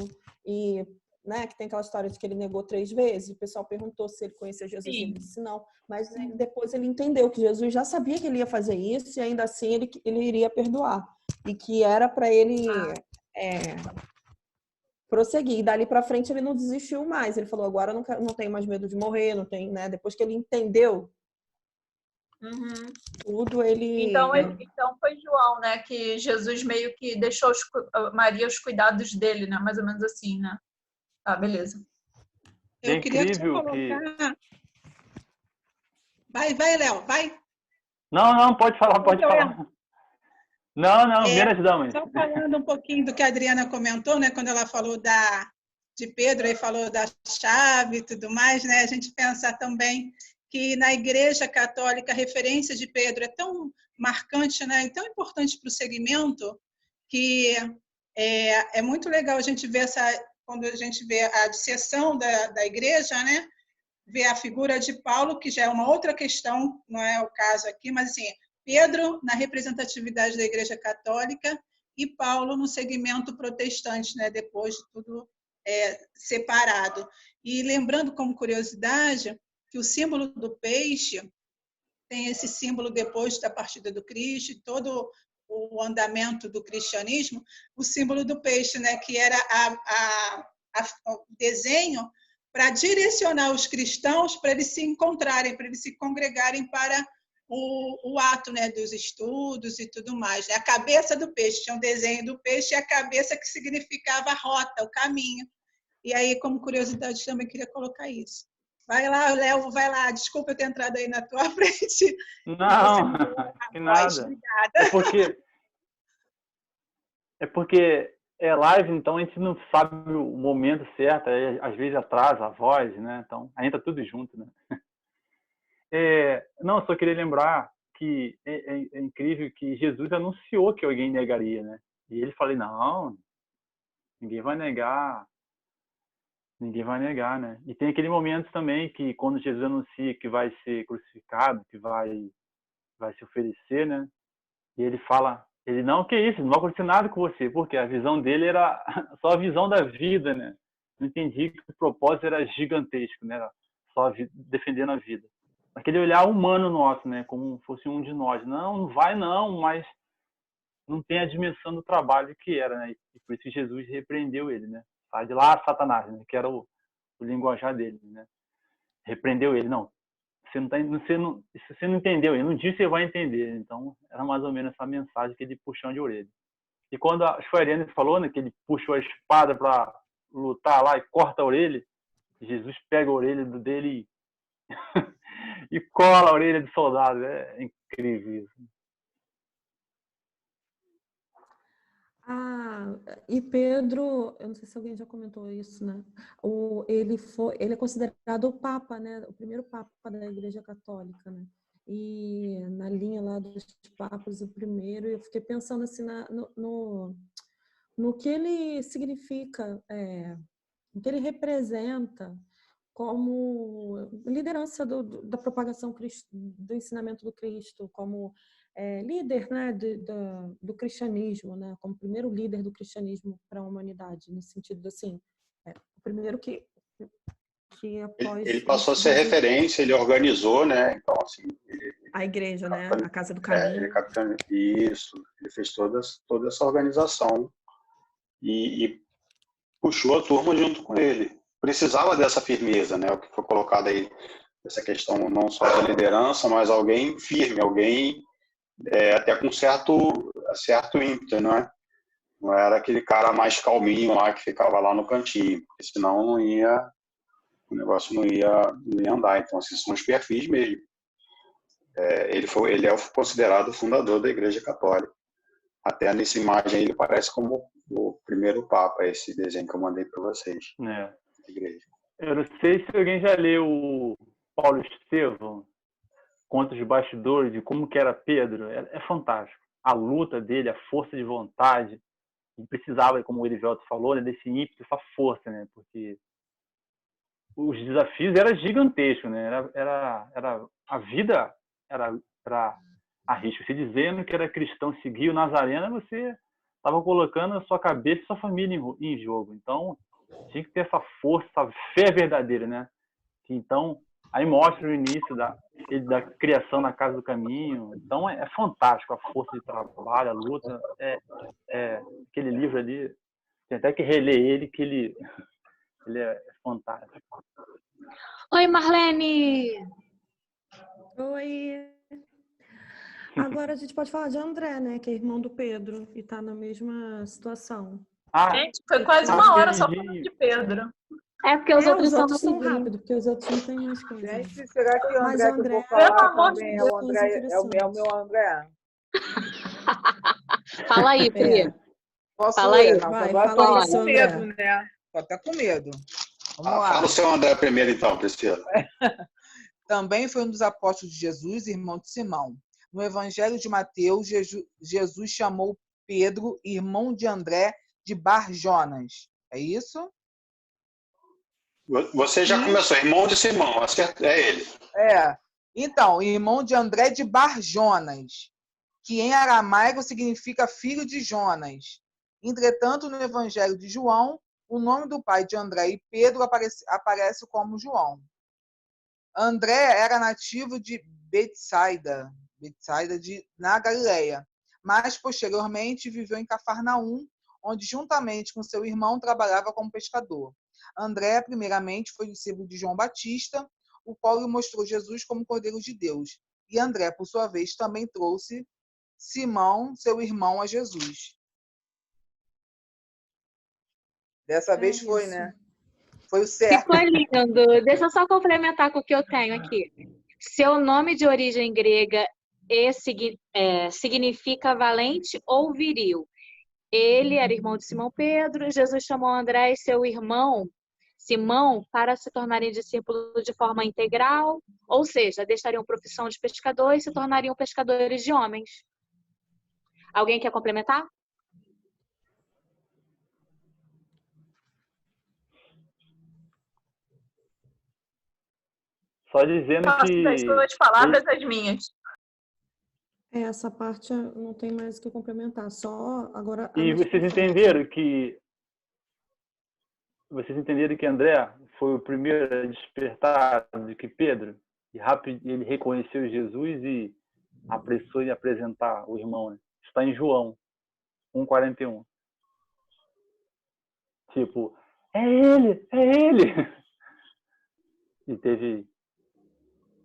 e, né, que tem aquela história de que ele negou 3 vezes. O pessoal perguntou se ele conhecia Jesus e ele disse não. Mas depois ele entendeu que Jesus já sabia que ele ia fazer isso e ainda assim ele iria perdoar. E que era para ele prosseguir. E dali para frente ele não desistiu mais. Ele falou, agora eu não tenho mais medo de morrer, não tem, né? Depois que ele entendeu tudo, ele... Então foi João, né? Que Jesus meio que deixou Maria os cuidados dele, né? Mais ou menos assim, né? Tá, beleza. Eu queria te colocar... Vai, Léo, vai. Não, pode falar, pode falar. Não, primeiras damas. Só falando um pouquinho do que a Adriana comentou, né? Quando ela falou de Pedro e falou da chave e tudo mais, né? A gente pensa também que na Igreja Católica a referência de Pedro é tão marcante, né? E tão importante para o segmento que é muito legal a gente ver quando a gente vê a dissessão da Igreja, né? Ver a figura de Paulo, que já é uma outra questão, não é o caso aqui, mas assim, Pedro na representatividade da Igreja Católica e Paulo no segmento protestante, né? Depois de tudo separado. E lembrando como curiosidade que o símbolo do peixe tem esse símbolo depois da partida do Cristo, todo o andamento do cristianismo, o símbolo do peixe, né? Que era o desenho para direcionar os cristãos para eles se encontrarem, para eles se congregarem para o ato, né, dos estudos e tudo mais. A cabeça do peixe, tinha um desenho do peixe e a cabeça que significava a rota, o caminho. E aí, como curiosidade, também queria colocar isso. Vai lá, Léo, vai lá. Desculpa eu ter entrado aí na tua frente. Não, que nada. Obrigada. É porque é live, então a gente não sabe o momento certo, aí, às vezes atrasa a voz, né? Então, aí entra tudo junto, né? Não, eu só queria lembrar que é incrível que Jesus anunciou que alguém negaria, né? E ele falou, não, ninguém vai negar, né? E tem aquele momento também que quando Jesus anuncia que vai ser crucificado, que vai se oferecer, né? E ele fala, não, que isso, não vai acontecer nada com você, porque a visão dele era só a visão da vida, né? Não entendi que o propósito era gigantesco, né? Era só defendendo a vida. Aquele olhar humano nosso, né? Como fosse um de nós. Não vai não, mas não tem a dimensão do trabalho que era, né? E por isso que Jesus repreendeu ele, né? Sai de lá, Satanás, né? Que era o linguajar dele, né? Repreendeu ele, não. Você não entendeu, um dia você vai entender. Então, era mais ou menos essa mensagem que ele puxou de orelha. E quando a Schweirene falou, né, que ele puxou a espada para lutar lá e corta a orelha, Jesus pega a orelha dele e cola a orelha do soldado. É incrível isso. E Pedro, eu não sei se alguém já comentou isso, né? Ele é considerado o Papa, né? O primeiro Papa da Igreja Católica, né? E na linha lá dos papas, o primeiro, eu fiquei pensando assim no que ele significa, o que ele representa como liderança da propagação do ensinamento do Cristo, como líder, né, do cristianismo, né, como primeiro líder do cristianismo para a humanidade, no sentido assim, o primeiro que após... Ele passou a ser referência, ele organizou, né, então assim... A igreja, né, a Casa do Caminho. Isso, ele fez toda essa organização e puxou a turma junto com ele. Precisava dessa firmeza, né, o que foi colocado aí, essa questão não só da liderança, mas alguém firme, alguém até com certo ímpeto, não é? Não era aquele cara mais calminho lá que ficava lá no cantinho, porque senão o negócio não ia andar. Então, assim, são os perfis mesmo. Ele é considerado o fundador da Igreja Católica. Até nessa imagem ele parece como o primeiro Papa, esse desenho que eu mandei para vocês. Igreja. Eu não sei se alguém já leu o Paulo Estevão, Contos de Bastidores, de como que era Pedro. É fantástico. A luta dele, a força de vontade. Ele precisava, como o Erivelto falou, né, desse ímpeto, essa força, né? Porque os desafios eram gigantescos, né? A vida era a risco. Você dizendo que era cristão, seguia o Nazareno, você estava colocando a sua cabeça e sua família em jogo. Então, tinha que ter essa força, essa fé verdadeira, né? Então, aí mostra o início da criação na Casa do Caminho. Então, é fantástico a força de trabalho, a luta. Aquele livro ali, tem até que reler ele, que ele é fantástico. Oi, Marlene! Oi! Agora a gente pode falar de André, né? Que é irmão do Pedro e está na mesma situação. Gente, foi quase uma hora só falando de Pedro. É porque os outros são rápidos, porque os outros não tem mais coisa. Gente, será que o Mas André que eu vou falar também é o meu André? Fala aí, Pri. Posso fala aí. Agora tô com medo, né? Tô até com medo. Vamos lá. Fala o seu André primeiro, então, Priscila. Também foi um dos apóstolos de Jesus, irmão de Simão. No Evangelho de Mateus, Jesus chamou Pedro, irmão de André, de Bar-Jonas. É isso? Você já começou, irmão de Simão, é ele. Então, irmão de André de Bar-Jonas, que em aramaico significa filho de Jonas. Entretanto, no Evangelho de João, o nome do pai de André e Pedro aparece como João. André era nativo de Betsaida na Galileia, mas posteriormente viveu em Cafarnaum, onde juntamente com seu irmão trabalhava como pescador. André, primeiramente, foi discípulo de João Batista, o qual lhe mostrou Jesus como Cordeiro de Deus. E André, por sua vez, também trouxe Simão, seu irmão, a Jesus. Dessa vez foi, né? Foi o certo. Ficou lindo. Deixa eu só complementar com o que eu tenho aqui. Seu nome de origem grega significa valente ou viril. Ele era irmão de Simão Pedro. Jesus chamou André e seu irmão Simão para se tornarem discípulos de forma integral, ou seja, deixariam profissão de pescador e se tornariam pescadores de homens. Alguém quer complementar? Só dizendo que... Das suas palavras, as minhas. Essa parte não tem mais o que complementar, só agora... E vocês entenderam que André foi o primeiro a despertar do que Pedro? E rápido ele reconheceu Jesus e apressou em apresentar o irmão, né? Está em João 1,41. Tipo, é ele!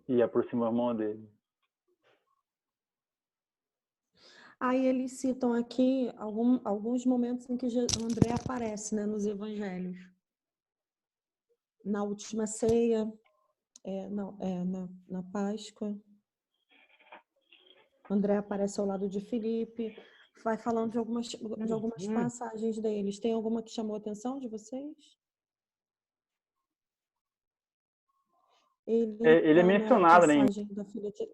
E aproximou a mão dele. Aí eles citam aqui alguns momentos em que André aparece, né, nos evangelhos. Na última ceia, na Páscoa. André aparece ao lado de Filipe. Vai falando de algumas passagens deles. Tem alguma que chamou a atenção de vocês? Ele é mencionado, né? Da filha de...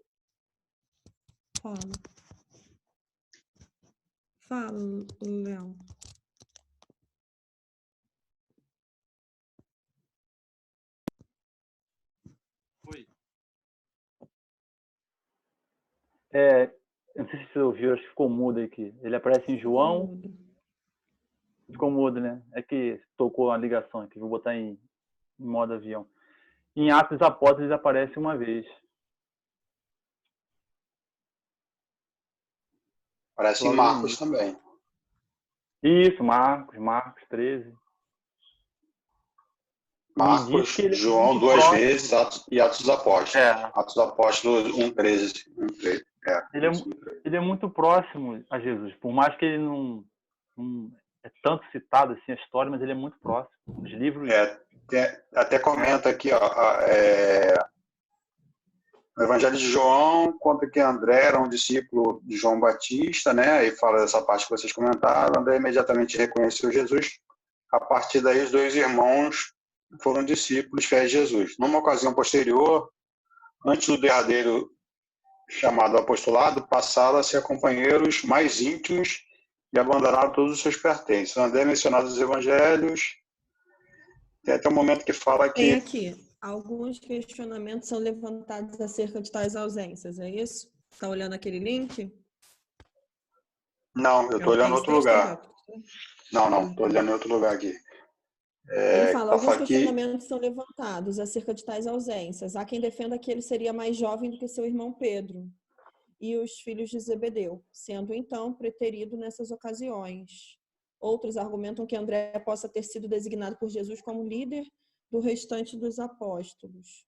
Fala, Léo. Oi. Não sei se você ouviu, acho que ficou mudo aqui. Ele aparece em João. Ficou mudo, né? É que tocou a ligação aqui. Vou botar em modo avião. Em Atos dos Apóstolos ele aparece uma vez. Aparece em Marcos também. Isso, Marcos 13. Marcos, João 2 vezes e Atos dos Apóstolos. Atos dos Apóstolos 1,13. Ele é muito próximo a Jesus. Por mais que ele não é tanto citado assim a história, mas ele é muito próximo. Os livros... Até comenta aqui, no Evangelho de João, conta que André era um discípulo de João Batista, né? E fala dessa parte que vocês comentaram. André imediatamente reconheceu Jesus. A partir daí, os dois irmãos foram discípulos fiéis de Jesus. Numa ocasião posterior, antes do derradeiro chamado apostolado, passaram a ser companheiros mais íntimos e abandonaram todos os seus pertences. André é mencionado nos Evangelhos. Tem até um momento que fala que... Tem aqui. Alguns questionamentos são levantados acerca de tais ausências, é isso? Está olhando aquele link? Não, eu estou olhando em outro lugar. Não, estou olhando em outro lugar aqui. Ele fala, alguns questionamentos são levantados acerca de tais ausências. Há quem defenda que ele seria mais jovem do que seu irmão Pedro e os filhos de Zebedeu, sendo então preterido nessas ocasiões. Outros argumentam que André possa ter sido designado por Jesus como líder do restante dos apóstolos.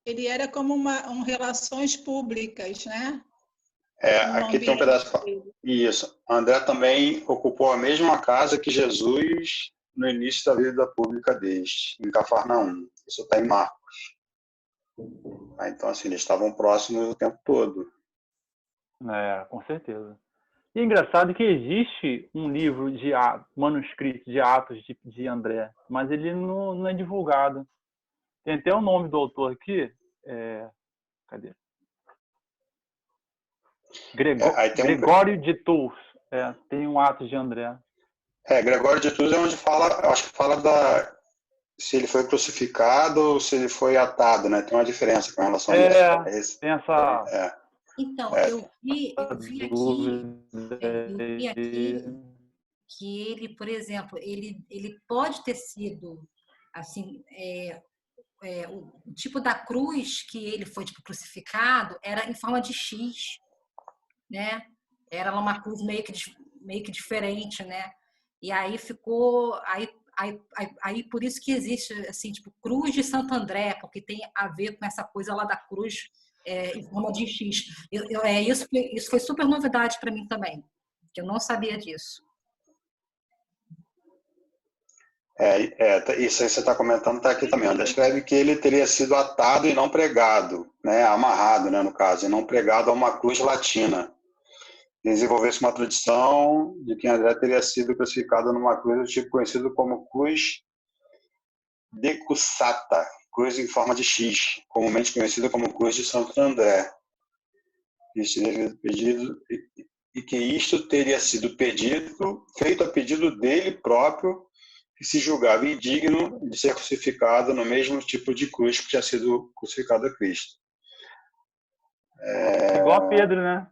Ele era como relações públicas, né? Aqui tem um pedaço. Isso. André também ocupou a mesma casa que Jesus no início da vida pública deste, em Cafarnaum. Isso está em Marcos. Então, assim, eles estavam próximos o tempo todo. Com certeza. E é engraçado que existe um livro de manuscrito de Atos de André, mas ele não é divulgado. Tem até o nome do autor aqui. Cadê? Gregório de Tours. Tem um Atos de André. Gregório de Tours é onde acho que fala se ele foi crucificado ou se ele foi atado, né? Tem uma diferença com relação a isso. Tem essa... Então, eu vi aqui que ele, por exemplo, ele pode ter sido, assim, o tipo da cruz que ele foi crucificado era em forma de X. né? Era uma cruz meio que diferente, né? E aí ficou, aí por isso que existe assim, tipo, Cruz de Santo André, porque tem a ver com essa coisa lá da cruz em forma de X. Isso foi super novidade para mim também, que eu não sabia disso. Isso aí você está comentando, está aqui também. André escreve que ele teria sido atado e não pregado, né? Amarrado, né, no caso, e não pregado a uma cruz latina. Desenvolvesse uma tradição de que André teria sido crucificado numa cruz do tipo conhecido como cruz decussata, cruz em forma de X, comumente conhecida como cruz de Santo André. Isso teria pedido, e que isto teria sido feito a pedido dele próprio, que se julgava indigno de ser crucificado no mesmo tipo de cruz que tinha sido crucificado a Cristo. Igual a Pedro, né?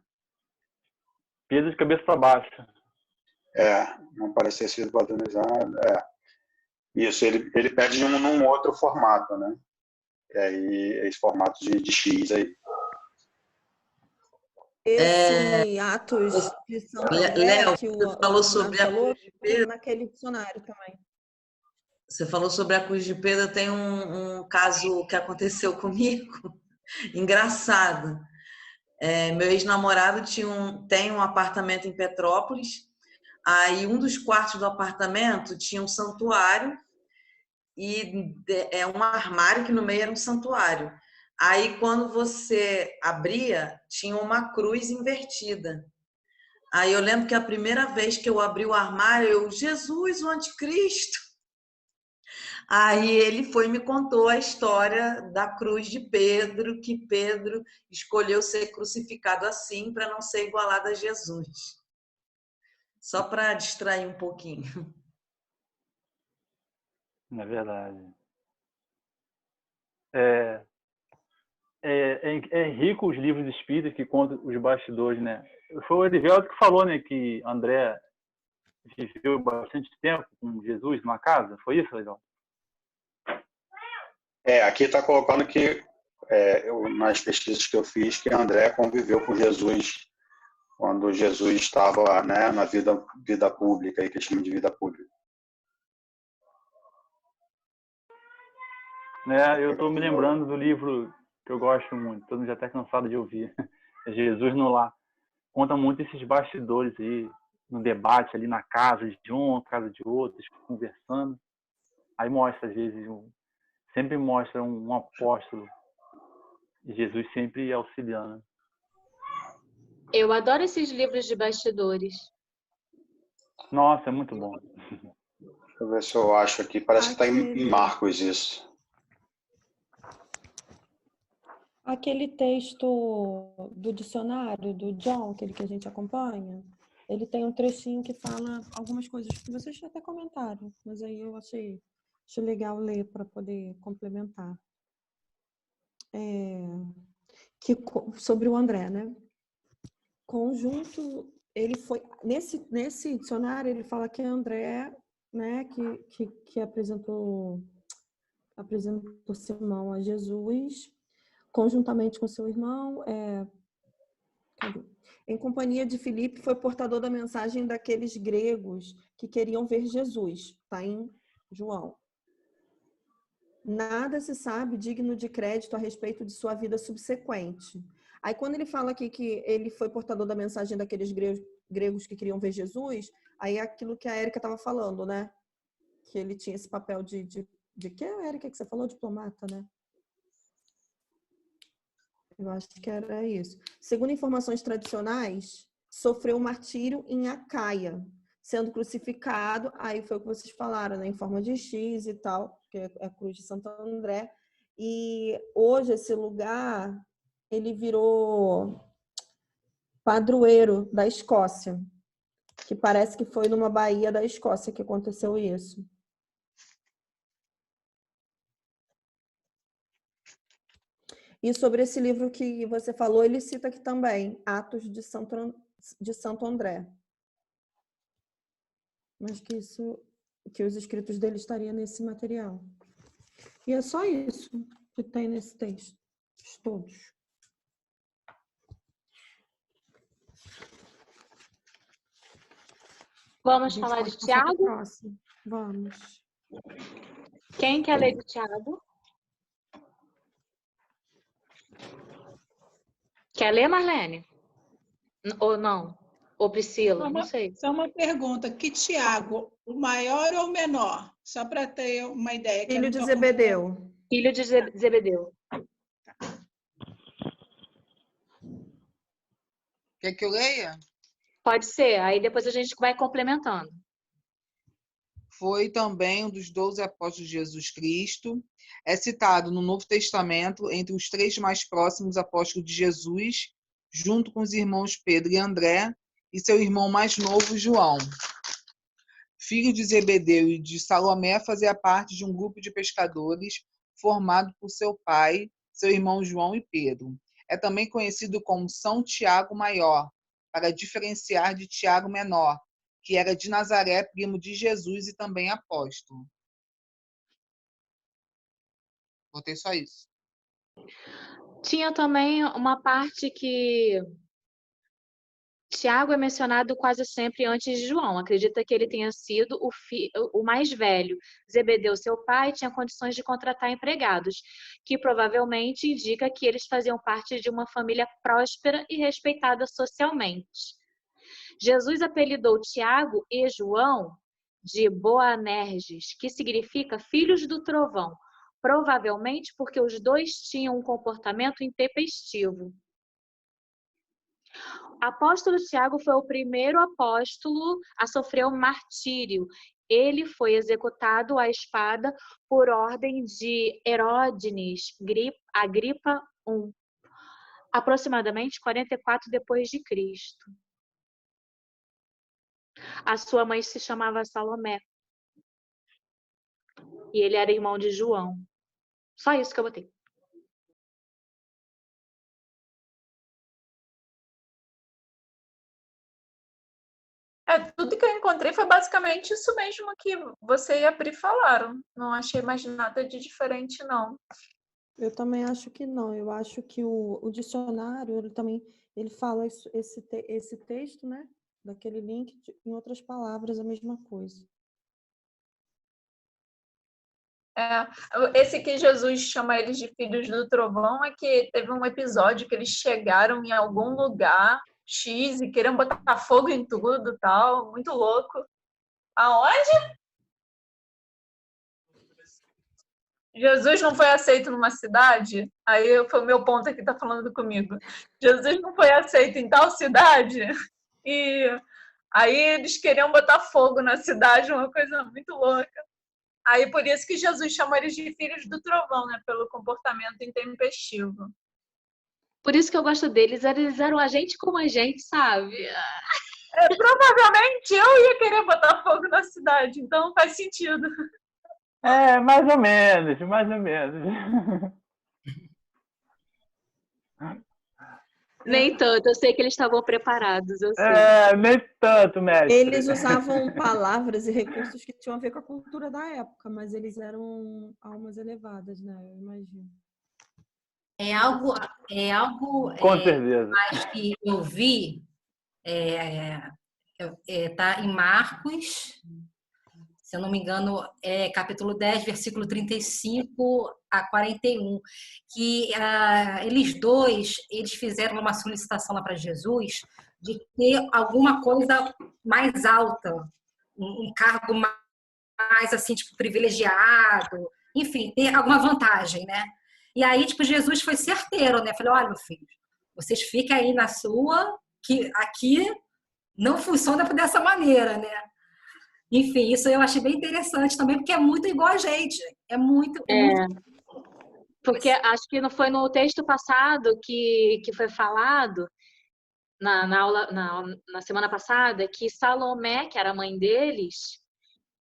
Pedro de cabeça para baixo. Não parecia sido padronizado. Isso, ele pede num outro formato, né? Esse formato de X aí. Esse Atos de Santo André, Léo, que você falou sobre a cruz de Pedro. Naquele dicionário também. Você falou sobre a cruz de Pedro. Tem um caso que aconteceu comigo, engraçado. Meu ex-namorado tem um apartamento em Petrópolis. Aí um dos quartos do apartamento tinha um santuário e um armário que no meio era um santuário. Aí quando você abria, tinha uma cruz invertida. Aí eu lembro que a primeira vez que eu abri o armário, Jesus, o anticristo. Aí ele foi e me contou a história da cruz de Pedro, que Pedro escolheu ser crucificado assim para não ser igualado a Jesus. Só para distrair um pouquinho. É verdade. É rico os livros espíritas que contam os bastidores, né? Foi o Erivelto que falou, né, que André viveu bastante tempo com Jesus numa casa. Foi isso, Erivelto? Aqui está colocando que, nas pesquisas que eu fiz, que André conviveu com Jesus quando Jesus estava, né, na vida pública, aí que chama de vida pública. Eu estou me lembrando do livro que eu gosto muito, todo mundo já está cansado de ouvir, Jesus no Lar. Conta muito esses bastidores aí, no debate ali na casa de um, casa de outro, conversando. Aí mostra, às vezes, sempre mostra um apóstolo, e Jesus sempre auxiliando. Eu adoro esses livros de bastidores. Nossa, é muito bom. Deixa eu ver se eu acho aqui. Parece que está em Marcos isso. Aquele texto do dicionário, do John, aquele que a gente acompanha, ele tem um trechinho que fala algumas coisas que vocês até comentaram, mas aí eu achei legal ler para poder complementar. Sobre o André, né? Conjunto, ele foi... Nesse dicionário, ele fala que André, né, que apresentou Simão a Jesus, conjuntamente com seu irmão, em companhia de Filipe, foi portador da mensagem daqueles gregos que queriam ver Jesus. Está em João. Nada se sabe digno de crédito a respeito de sua vida subsequente. Aí, quando ele fala aqui que ele foi portador da mensagem daqueles gregos que queriam ver Jesus, aí é aquilo que a Érica estava falando, né? Que ele tinha esse papel de que, Érica, que você falou? Diplomata, né? Eu acho que era isso. Segundo informações tradicionais, sofreu martírio em Acaia, sendo crucificado, aí foi o que vocês falaram, né, em forma de X e tal, que é a cruz de Santo André. E hoje esse lugar, ele virou padroeiro da Escócia, que parece que foi numa baía da Escócia que aconteceu isso. E sobre esse livro que você falou, ele cita aqui também, Atos de Santo André. Mas que os escritos dele estariam nesse material. E é só isso que tem nesse texto, todos. Vamos gente falar pode de passar para o Tiago? próximo. Vamos. Quem quer ler de Tiago? Quer ler, Marlene? Ou não? Ou Priscila? Não sei. Só uma pergunta. Que Tiago, o maior ou o menor? Só para ter uma ideia. Filho de Zebedeu. Filho de Zebedeu. Quer que eu leia? Pode ser. Aí depois a gente vai complementando. Foi também um dos 12 apóstolos de Jesus Cristo. É citado no Novo Testamento entre os 3 mais próximos apóstolos de Jesus, junto com os irmãos Pedro e André, e seu irmão mais novo, João. Filho de Zebedeu e de Salomé, fazia parte de um grupo de pescadores formado por seu pai, seu irmão João e Pedro. É também conhecido como São Tiago Maior, para diferenciar de Tiago Menor, que era de Nazaré, primo de Jesus e também apóstolo. Botei só isso. Tinha também uma parte que Tiago é mencionado quase sempre antes de João. Acredita que ele tenha sido o mais velho. Zebedeu, seu pai, tinha condições de contratar empregados, que provavelmente indica que eles faziam parte de uma família próspera e respeitada socialmente. Jesus apelidou Tiago e João de Boanerges, que significa filhos do trovão, provavelmente porque os dois tinham um comportamento intempestivo. Apóstolo Tiago foi o primeiro apóstolo a sofrer um martírio. Ele foi executado à espada por ordem de Heródenes Agripa I, aproximadamente 44 depois de Cristo. A sua mãe se chamava Salomé. E ele era irmão de João. Só isso que eu botei. Tudo que eu encontrei foi basicamente isso mesmo que você e a Pri falaram. Não achei mais nada de diferente, não. Eu também acho que não. Eu acho que o dicionário, ele fala esse texto, né? Daquele link, em outras palavras, a mesma coisa. Esse que Jesus chama eles de filhos do trovão é que teve um episódio que eles chegaram em algum lugar X e queriam botar fogo em tudo, tal, muito louco. Aonde? Jesus não foi aceito numa cidade? Aí foi o meu ponto aqui, tá falando comigo. Jesus não foi aceito em tal cidade? E aí eles queriam botar fogo na cidade, uma coisa muito louca. Aí por isso que Jesus chama eles de filhos do trovão, né? Pelo comportamento intempestivo. Por isso que eu gosto deles. Eles eram a gente como a gente, sabe? Provavelmente eu ia querer botar fogo na cidade, então faz sentido. Mais ou menos, mais ou menos. Nem tanto, eu sei que eles estavam preparados, eu sei. Nem tanto, mestre. Eles usavam palavras e recursos que tinham a ver com a cultura da época, mas eles eram almas elevadas, né? Eu imagino. É algo Com certeza. mais que eu vi, tá em Marcos, se eu não me engano, capítulo 10, versículo 35 a 41, que eles fizeram uma solicitação lá para Jesus de ter alguma coisa mais alta, um cargo mais assim, tipo, privilegiado, enfim, ter alguma vantagem, né? E aí, tipo, Jesus foi certeiro, né? Falou, olha, meu filho, vocês fiquem aí na sua, que aqui não funciona dessa maneira, né? Enfim, isso eu achei bem interessante também, porque é muito igual a gente. É muito. Porque acho que não foi no texto passado que foi falado, na aula, na semana passada, que Salomé, que era a mãe deles,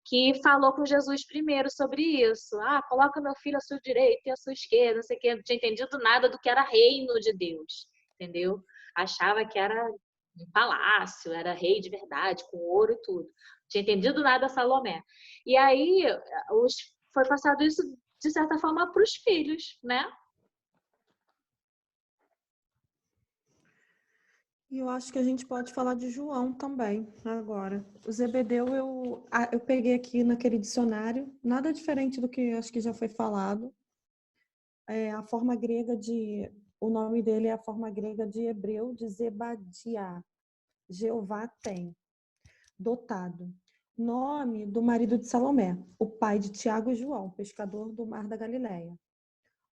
que falou com Jesus primeiro sobre isso. Coloca meu filho à sua direita e à sua esquerda, não sei o quê. Não tinha entendido nada do que era reino de Deus, entendeu? Achava que era um palácio, era rei de verdade, com ouro e tudo. Não tinha entendido nada Salomé. E aí foi passado isso, de certa forma, para os filhos, né? E eu acho que a gente pode falar de João também, agora. O Zebedeu eu peguei aqui naquele dicionário, nada diferente do que acho que já foi falado. A forma grega o nome dele é a forma grega de hebreu de Zebadiá. Jeová tem. Dotado. Nome do marido de Salomé, o pai de Tiago e João, pescador do mar da Galileia.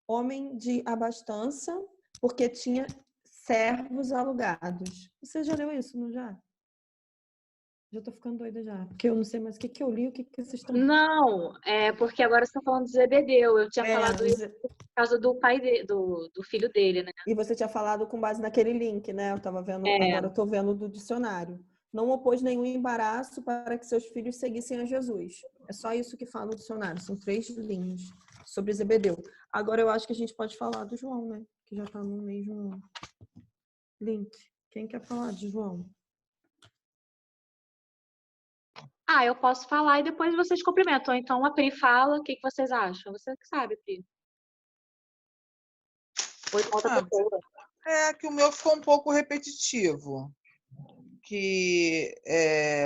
Homem de abastança, porque tinha servos alugados. Você já leu isso, não já? Já tô ficando doida já. Porque eu não sei mais o que eu li, o que vocês estão... Não, porque agora você está falando de Zebedeu. Eu tinha falado isso por causa do pai do filho dele, né? E você tinha falado com base naquele link, né? Eu estava vendo, agora eu tô vendo do dicionário. Não opôs nenhum embaraço para que seus filhos seguissem a Jesus. É só isso que fala o dicionário. São 3 linhas sobre Zebedeu. Agora eu acho que a gente pode falar do João, né? Que já está no mesmo link. Quem quer falar de João? Eu posso falar e depois vocês complementam. Então a Pri fala, o que vocês acham? Você que sabe, Pri. Ou então outra pessoa. Que o meu ficou um pouco repetitivo. Que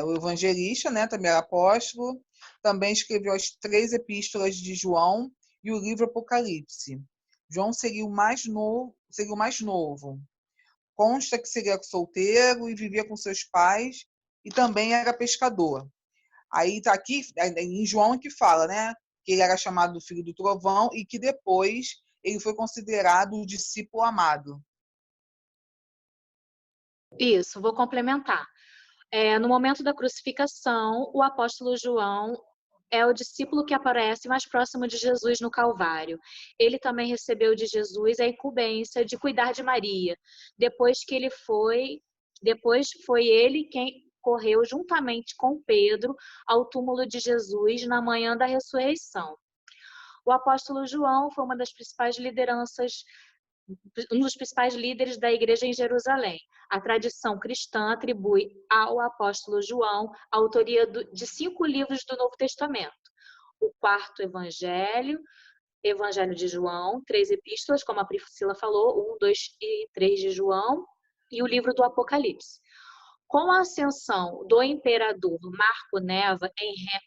o evangelista, né, também era apóstolo, também escreveu as 3 epístolas de João e o livro Apocalipse. João seria o mais novo. Consta que seria solteiro e vivia com seus pais e também era pescador. Aí está aqui, em João, que fala, né, que ele era chamado do filho do trovão e que depois ele foi considerado o discípulo amado. Isso, vou complementar. No momento da crucificação, o apóstolo João é o discípulo que aparece mais próximo de Jesus no Calvário. Ele também recebeu de Jesus a incumbência de cuidar de Maria. Depois foi ele quem correu juntamente com Pedro ao túmulo de Jesus na manhã da ressurreição. O apóstolo João foi um dos principais líderes da igreja em Jerusalém. A tradição cristã atribui ao apóstolo João a autoria de 5 livros do Novo Testamento. O 4º Evangelho de João, 3 epístolas, como a Priscila falou, 1, 2 e 3 de João, e o livro do Apocalipse. Com a ascensão do imperador Marco Neva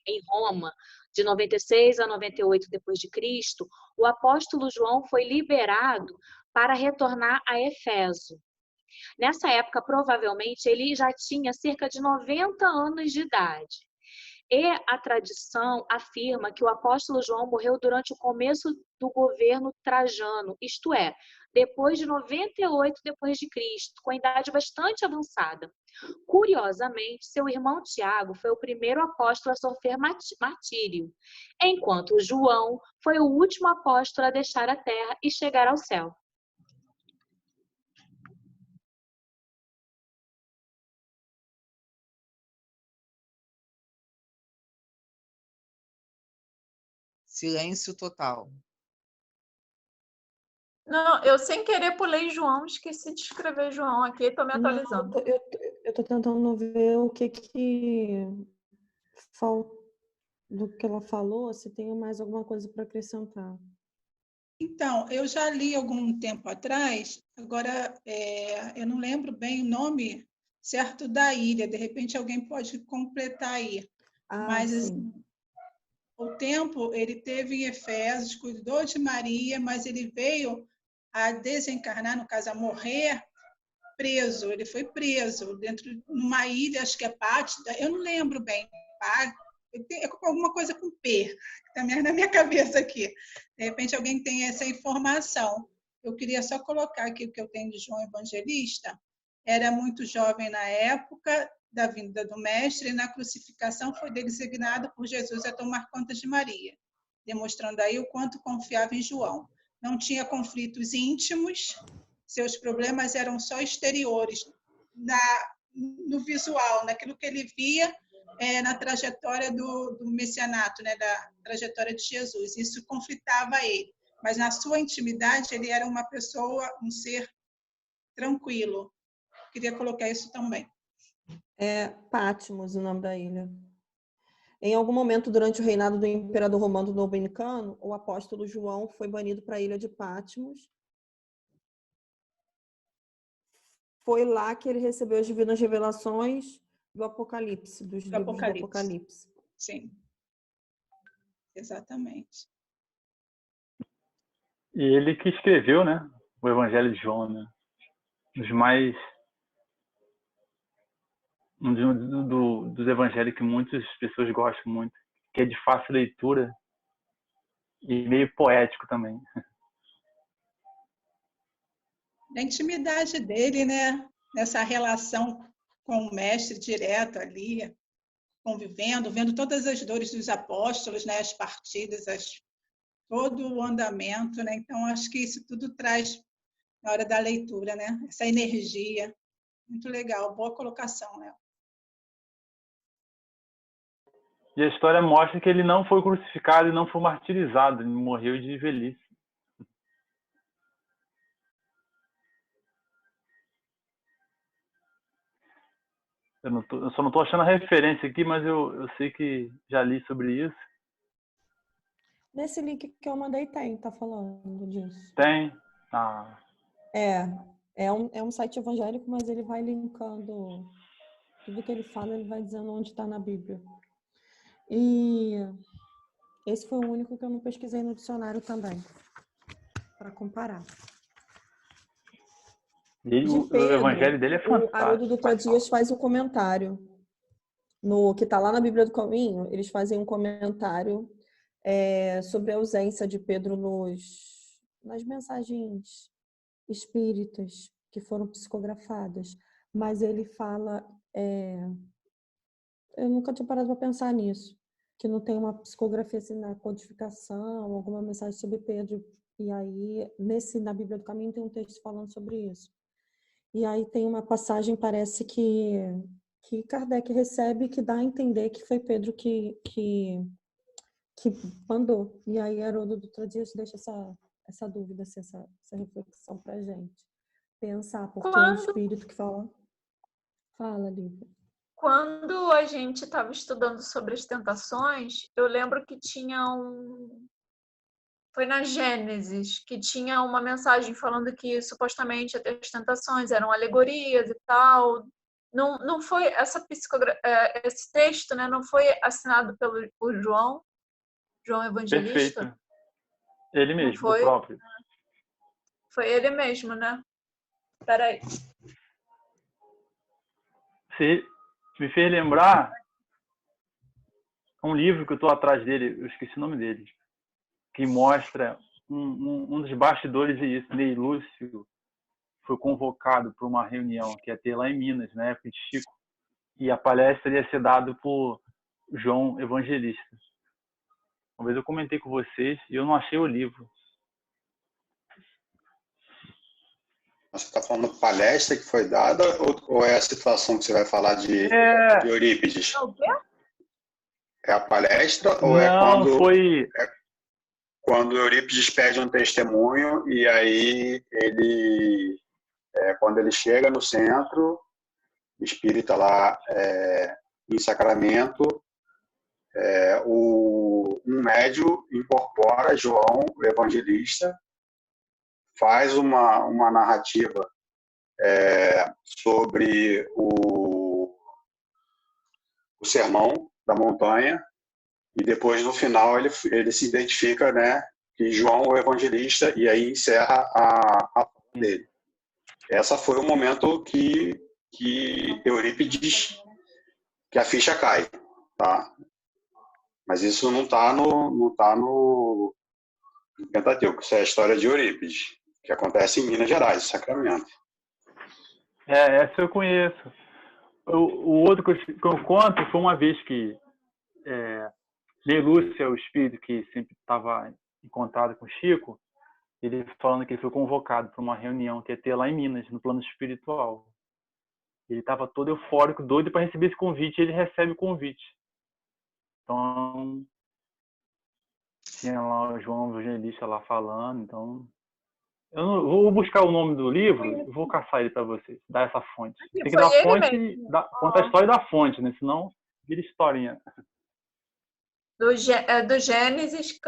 em Roma, de 96 a 98 depois de Cristo, o apóstolo João foi liberado para retornar a Éfeso. Nessa época, provavelmente, ele já tinha cerca de 90 anos de idade. E a tradição afirma que o apóstolo João morreu durante o começo do governo Trajano, isto é, depois de 98 depois de Cristo, com a idade bastante avançada. Curiosamente, seu irmão Tiago foi o primeiro apóstolo a sofrer martírio, enquanto João foi o último apóstolo a deixar a terra e chegar ao céu. Silêncio total. Não, eu sem querer pulei João, esqueci de escrever João aqui, estou me atualizando. Não, eu estou tentando ver o que falta do que ela falou, se tem mais alguma coisa para acrescentar. Então, eu já li algum tempo atrás, agora eu não lembro bem o nome certo da ilha, de repente alguém pode completar aí. Mas assim, o tempo ele teve em Efésios, cuidou de Maria, mas ele veio a desencarnar, no caso, a morrer preso. Ele foi preso dentro de uma ilha, acho que é Pátida, eu não lembro bem. É alguma coisa com P, que está na minha cabeça aqui. De repente alguém tem essa informação. Eu queria só colocar aqui o que eu tenho de João Evangelista. Era muito jovem na época da vinda do Mestre, e na crucificação foi designado por Jesus a tomar conta de Maria, demonstrando aí o quanto confiava em João. Não tinha conflitos íntimos, seus problemas eram só exteriores, no visual, naquilo que ele via na trajetória do messianato, né, da trajetória de Jesus. Isso conflitava ele, mas na sua intimidade ele era uma pessoa, um ser tranquilo. Queria colocar isso também. Patmos, o nome da ilha. Em algum momento, durante o reinado do imperador romano dominicano, o apóstolo João foi banido para a ilha de Patmos. foi lá que ele recebeu as divinas revelações do Apocalipse, dos livros do Apocalipse. Sim. Exatamente. E ele que escreveu, né, o Evangelho de João, né? Dos evangelhos que muitas pessoas gostam muito, que é de fácil leitura e meio poético também. A intimidade dele, né? Nessa relação com o mestre direto ali, convivendo, vendo todas as dores dos apóstolos, né? As partidas, todo o andamento, né? Então, acho que isso tudo traz na hora da leitura, né? Essa energia. Muito legal, boa colocação, Léo. E a história mostra que ele não foi crucificado e não foi martirizado, ele morreu de velhice. Eu só não estou achando a referência aqui, mas eu sei que já li sobre isso. Nesse link que eu mandei tá falando disso. Tem? É um site evangélico, mas ele vai linkando tudo que ele fala, ele vai dizendo onde está na Bíblia. E esse foi o único que eu não pesquisei no dicionário também, para comparar. O evangelho dele é fantástico. O Haroldo Dutra Dias faz um comentário que está lá na Bíblia do Caminho. Eles fazem um comentário sobre a ausência de Pedro nas mensagens espíritas que foram psicografadas. Mas ele fala, eu nunca tinha parado para pensar nisso, que não tem uma psicografia assim, na codificação, alguma mensagem sobre Pedro. E aí, na Bíblia do Caminho tem um texto falando sobre isso. E aí tem uma passagem, parece que Kardec recebe, que dá a entender que foi Pedro que mandou. E aí Haroldo Dutra Dias deixa essa dúvida, essa reflexão para a gente pensar, porque é o Espírito que fala. Fala, Lívia. Quando a gente estava estudando sobre as tentações, eu lembro que foi na Gênesis, que tinha uma mensagem falando que supostamente as tentações eram alegorias e tal. Não foi esse texto, né? Não foi assinado por João Evangelista? Perfeito. Ele mesmo, foi? O próprio. Foi ele mesmo, né? Peraí. Você me fez lembrar um livro que eu estou atrás dele, eu esqueci o nome dele, que mostra um dos bastidores disso. Ney Lúcio foi convocado para uma reunião que ia ter lá em Minas, na época de Chico, e a palestra ia ser dada por João Evangelista. Uma vez eu comentei com vocês e eu não achei o livro. Você está falando palestra que foi dada ou é a situação que você vai falar de Eurípides? É o quê? É a palestra ou quando Eurípides pede um testemunho e aí quando ele chega no centro espírita lá em Sacramento, um médium incorpora João, o Evangelista, faz uma narrativa sobre o sermão da montanha e depois no final ele se identifica, né, que João o Evangelista, e aí encerra a dele. Essa foi o momento que Eurípides, que a ficha cai, tá? Mas isso não está no Pentateuco, isso é a história de Eurípides, que acontece em Minas Gerais, Sacramento. Essa eu conheço. O outro que eu conto foi uma vez que Ney Lúcio, é o espírito que sempre estava em contato com o Chico, ele falando que ele foi convocado para uma reunião que ia ter lá em Minas, no plano espiritual. Ele estava todo eufórico, doido para receber esse convite, e ele recebe o convite. Então, tinha lá o João Evangelista lá falando, então... Eu não, vou buscar o nome do livro e vou caçar ele para vocês, dar essa fonte. Tem que dar a fonte, contar a história da fonte, né? Senão vira historinha. Do Gênesis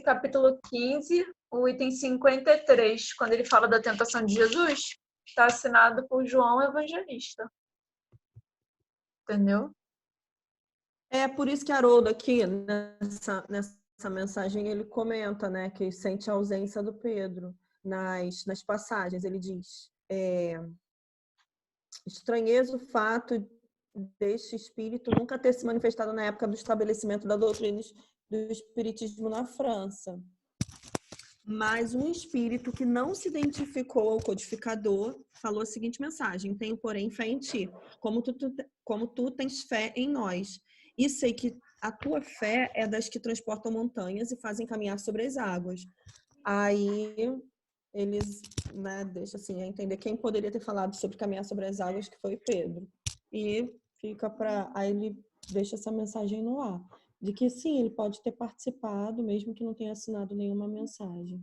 capítulo 15, o item 53, quando ele fala da tentação de Jesus. está assinado por João Evangelista. Entendeu? É por isso que Haroldo aqui, nessa mensagem, ele comenta, né, que sente a ausência do Pedro nas passagens. Ele diz, estranheza o fato deste espírito nunca ter se manifestado na época do estabelecimento da doutrina do espiritismo na França. Mas um espírito que não se identificou ao codificador falou a seguinte mensagem: tenho, porém, fé em ti, como tu tens fé em nós. E sei que a tua fé é das que transportam montanhas e fazem caminhar sobre as águas. Aí eles, né, deixam assim, a entender quem poderia ter falado sobre caminhar sobre as águas, que foi Pedro. E fica para... Aí ele deixa essa mensagem no ar, de que sim, ele pode ter participado, mesmo que não tenha assinado nenhuma mensagem.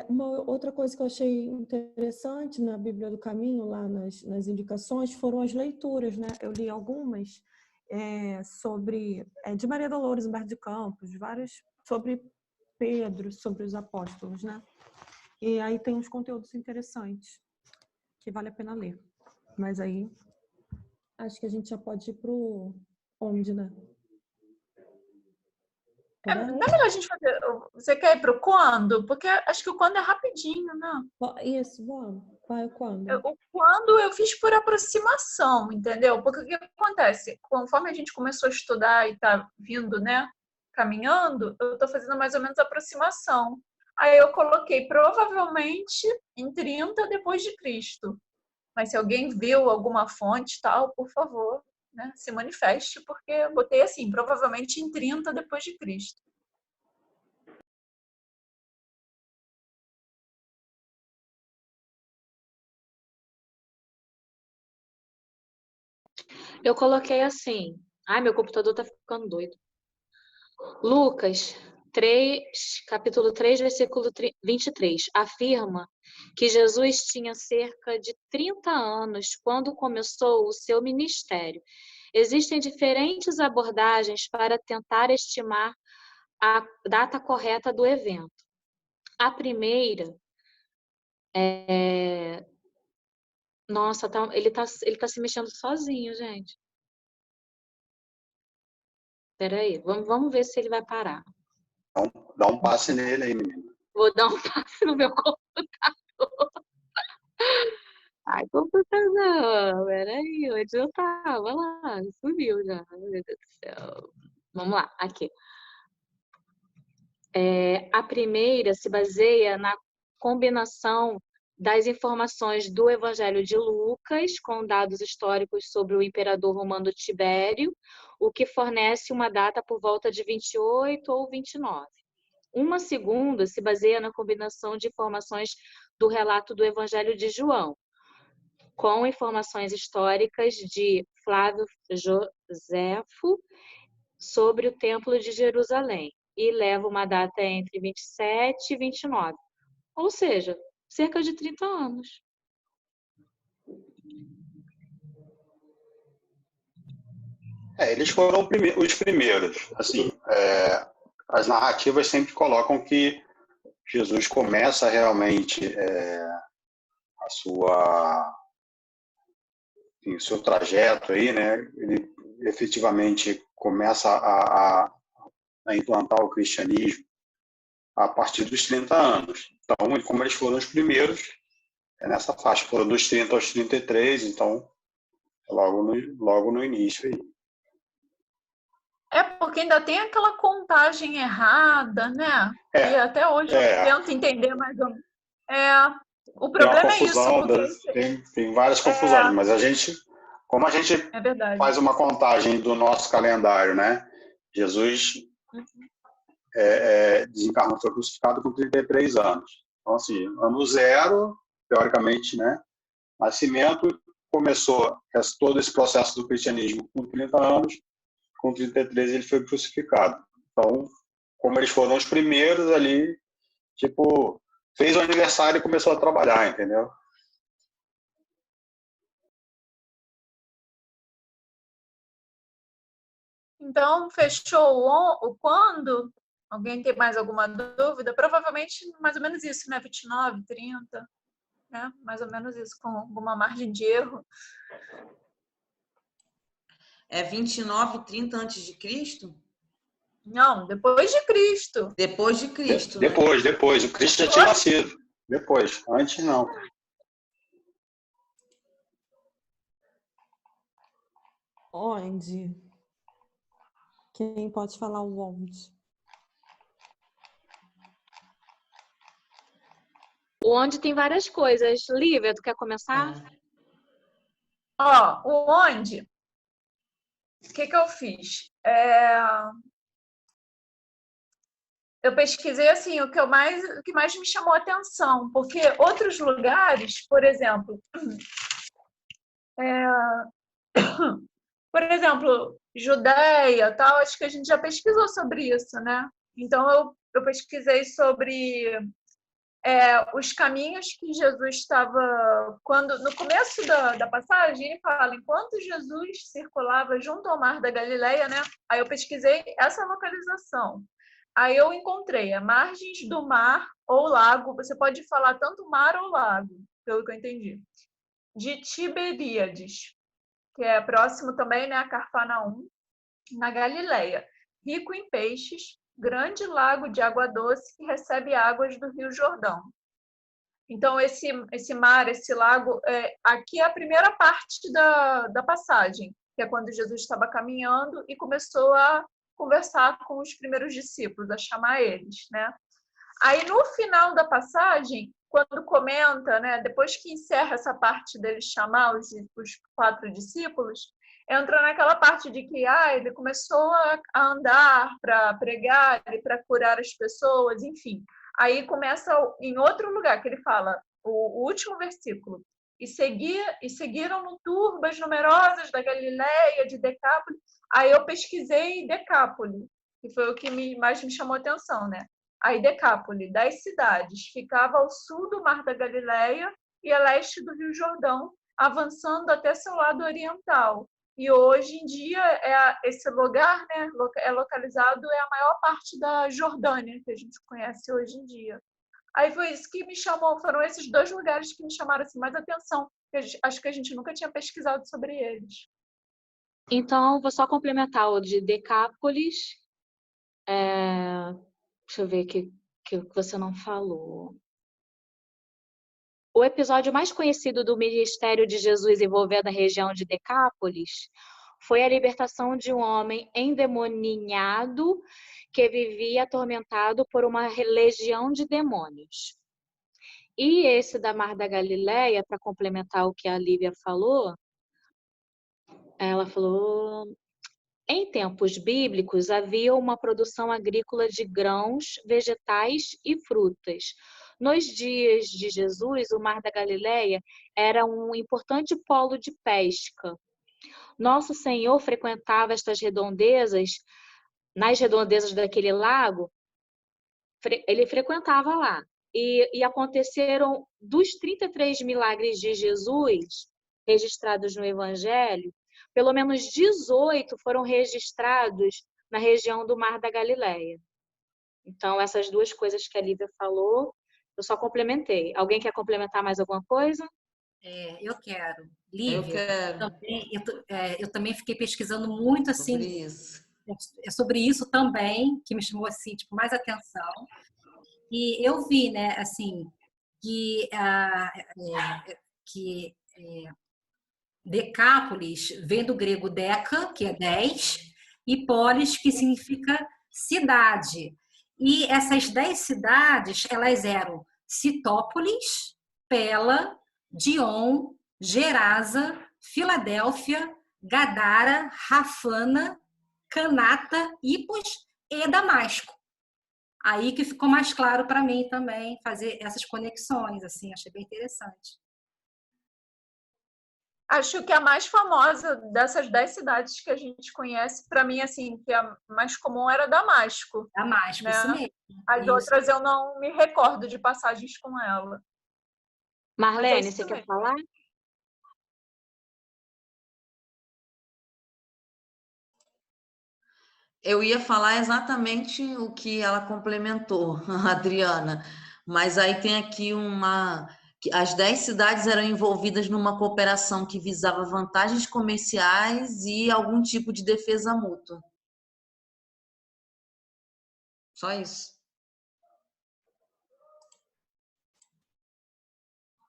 Uma outra coisa que eu achei interessante na Bíblia do Caminho, lá nas indicações, foram as leituras, né? Eu li algumas sobre de Maria Dolores Humberto de Campos, várias sobre Pedro, sobre os apóstolos, né? E aí tem uns conteúdos interessantes que vale a pena ler. Mas aí acho que a gente já pode ir pro onde, né? Não é melhor a gente fazer... Você quer ir pro quando? Porque acho que o quando é rapidinho, né? Isso, vamos. Vai o quando? O quando eu fiz por aproximação, entendeu? Porque o que acontece? Conforme a gente começou a estudar e tá vindo, né? Caminhando, eu tô fazendo mais ou menos aproximação. Aí eu coloquei provavelmente em 30 depois de Cristo. Mas se alguém viu alguma fonte tal, por favor, né, se manifeste, porque eu botei assim, provavelmente em 30 depois de Cristo. Eu coloquei assim. Ai, meu computador tá ficando doido. Lucas 3, capítulo 3, versículo 23, afirma que Jesus tinha cerca de 30 anos quando começou o seu ministério. Existem diferentes abordagens para tentar estimar a data correta do evento. A primeira é... Nossa, ele tá se mexendo sozinho, gente. Peraí, vamos ver se ele vai parar. Dá um passe nele aí, menino. Vou dar um passe no meu computador. Ai, computador, peraí, onde eu tava lá? Sumiu já, meu Deus do céu. Vamos lá, aqui. A primeira se baseia na combinação das informações do Evangelho de Lucas com dados históricos sobre o imperador romano Tibério, o que fornece uma data por volta de 28 ou 29. Uma segunda se baseia na combinação de informações do relato do Evangelho de João, com informações históricas de Flávio Joséfo sobre o Templo de Jerusalém, e leva uma data entre 27 e 29, ou seja, cerca de 30 anos. Eles foram os primeiros. Assim, as narrativas sempre colocam que Jesus começa realmente o seu trajeto aí, né? Ele efetivamente começa a implantar o cristianismo a partir dos 30 anos. Então, como eles foram os primeiros, nessa faixa, foram dos 30 aos 33, então, logo no início aí. Porque ainda tem aquela contagem errada, né? E até hoje eu tento entender mais ou menos. O problema é isso. Tem várias confusões, mas como a gente faz uma contagem do nosso calendário, né? Jesus desencarnou, foi crucificado com 33 anos. Então, assim, ano zero, teoricamente, né? Nascimento, começou todo esse processo do cristianismo com 30 anos, com 33 ele foi crucificado. Então, como eles foram os primeiros ali, tipo, fez o aniversário e começou a trabalhar, entendeu? Então, fechou o quando? Alguém tem mais alguma dúvida? Provavelmente mais ou menos isso, né? 29, 30. né? Mais ou menos isso, com alguma margem de erro. É 29 e 30 antes de Cristo? Não, depois de Cristo. Depois de Cristo, né? Depois. O Cristo já tinha nascido. Depois. Antes, não. Onde? Quem pode falar o onde? Onde tem várias coisas. Lívia, tu quer começar? Ó, o onde, o que eu fiz? Eu pesquisei assim o que mais me chamou a atenção, porque outros lugares, por exemplo, Judéia, tal, acho que a gente já pesquisou sobre isso, né? Então eu pesquisei sobre os caminhos que Jesus estava, quando no começo da passagem ele fala, enquanto Jesus circulava junto ao mar da Galileia, né? Aí eu pesquisei essa localização. Aí eu encontrei a margens do mar ou lago, você pode falar tanto mar ou lago, pelo que eu entendi, de Tiberíades, que é próximo também, né, a Cafarnaum, na Galileia, rico em peixes, grande lago de água doce que recebe águas do Rio Jordão. Então, esse mar, esse lago, aqui é a primeira parte da passagem, que é quando Jesus estava caminhando e começou a conversar com os primeiros discípulos, a chamar eles, né? Aí, no final da passagem, quando comenta, né, depois que encerra essa parte dele chamar os 4 discípulos, entra naquela parte de que ele começou a andar para pregar e para curar as pessoas, enfim. Aí começa em outro lugar, que ele fala, o último versículo, e seguiram-no turbas numerosas da Galileia, de Decápolis. Aí eu pesquisei Decápolis, que foi o que mais me chamou a atenção, né? Aí Decápolis, 10 cidades, ficava ao sul do Mar da Galileia e a leste do Rio Jordão, avançando até seu lado oriental. E hoje em dia esse lugar, né, é localizado a maior parte da Jordânia que a gente conhece hoje em dia. Aí foi isso que me chamou, foram esses 2 lugares que me chamaram assim, mais atenção. Acho que a gente nunca tinha pesquisado sobre eles. Então, vou só complementar o de Decápolis. Deixa eu ver o que você não falou. O episódio mais conhecido do ministério de Jesus envolvendo a região de Decápolis foi a libertação de um homem endemoninhado que vivia atormentado por uma legião de demônios. E esse da Mar da Galileia, para complementar o que a Lívia falou, ela falou: em tempos bíblicos havia uma produção agrícola de grãos, vegetais e frutas. Nos dias de Jesus, o Mar da Galileia era um importante polo de pesca. Nosso Senhor frequentava estas redondezas, nas redondezas daquele lago, ele frequentava lá. E aconteceram dos 33 milagres de Jesus registrados no Evangelho, pelo menos 18 foram registrados na região do Mar da Galileia. Então, essas 2 coisas que a Lívia falou, eu só complementei. Alguém quer complementar mais alguma coisa? Eu quero. Lívia, Eu quero. Eu também fiquei pesquisando muito assim sobre isso também, que me chamou assim, tipo, mais atenção. E eu vi, né, assim, que Decápolis vem do grego deca, que é 10, e polis, que significa cidade. E essas 10 cidades, elas eram Citópolis, Pela, Dion, Gerasa, Filadélfia, Gadara, Rafana, Canata, Hipos e Damasco. Aí que ficou mais claro para mim também fazer essas conexões, assim, achei bem interessante. Acho que a mais famosa dessas 10 cidades que a gente conhece, para mim, assim, que a mais comum era Damasco. Damasco, né? isso mesmo. As outras eu não me recordo de passagens com ela. Marlene, você quer falar? Eu ia falar exatamente o que ela complementou, a Adriana, mas aí tem aqui que as 10 cidades eram envolvidas numa cooperação que visava vantagens comerciais e algum tipo de defesa mútua. Só isso.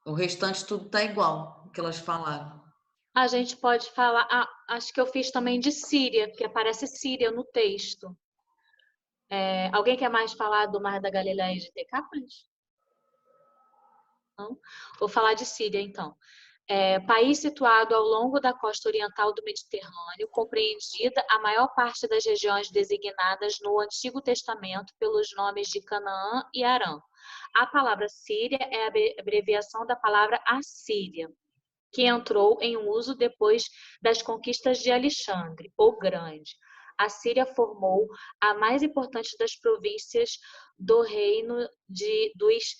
O restante tudo está igual, o que elas falaram. A gente pode falar... acho que eu fiz também de Síria, porque aparece Síria no texto. Alguém quer mais falar do Mar da Galileia e de Decápolis? Não? Vou falar de Síria, então. País situado ao longo da costa oriental do Mediterrâneo, compreendida a maior parte das regiões designadas no Antigo Testamento pelos nomes de Canaã e Arã. A palavra Síria é a abreviação da palavra Assíria, que entrou em uso depois das conquistas de Alexandre, o Grande. A Síria formou a mais importante das províncias do reino dos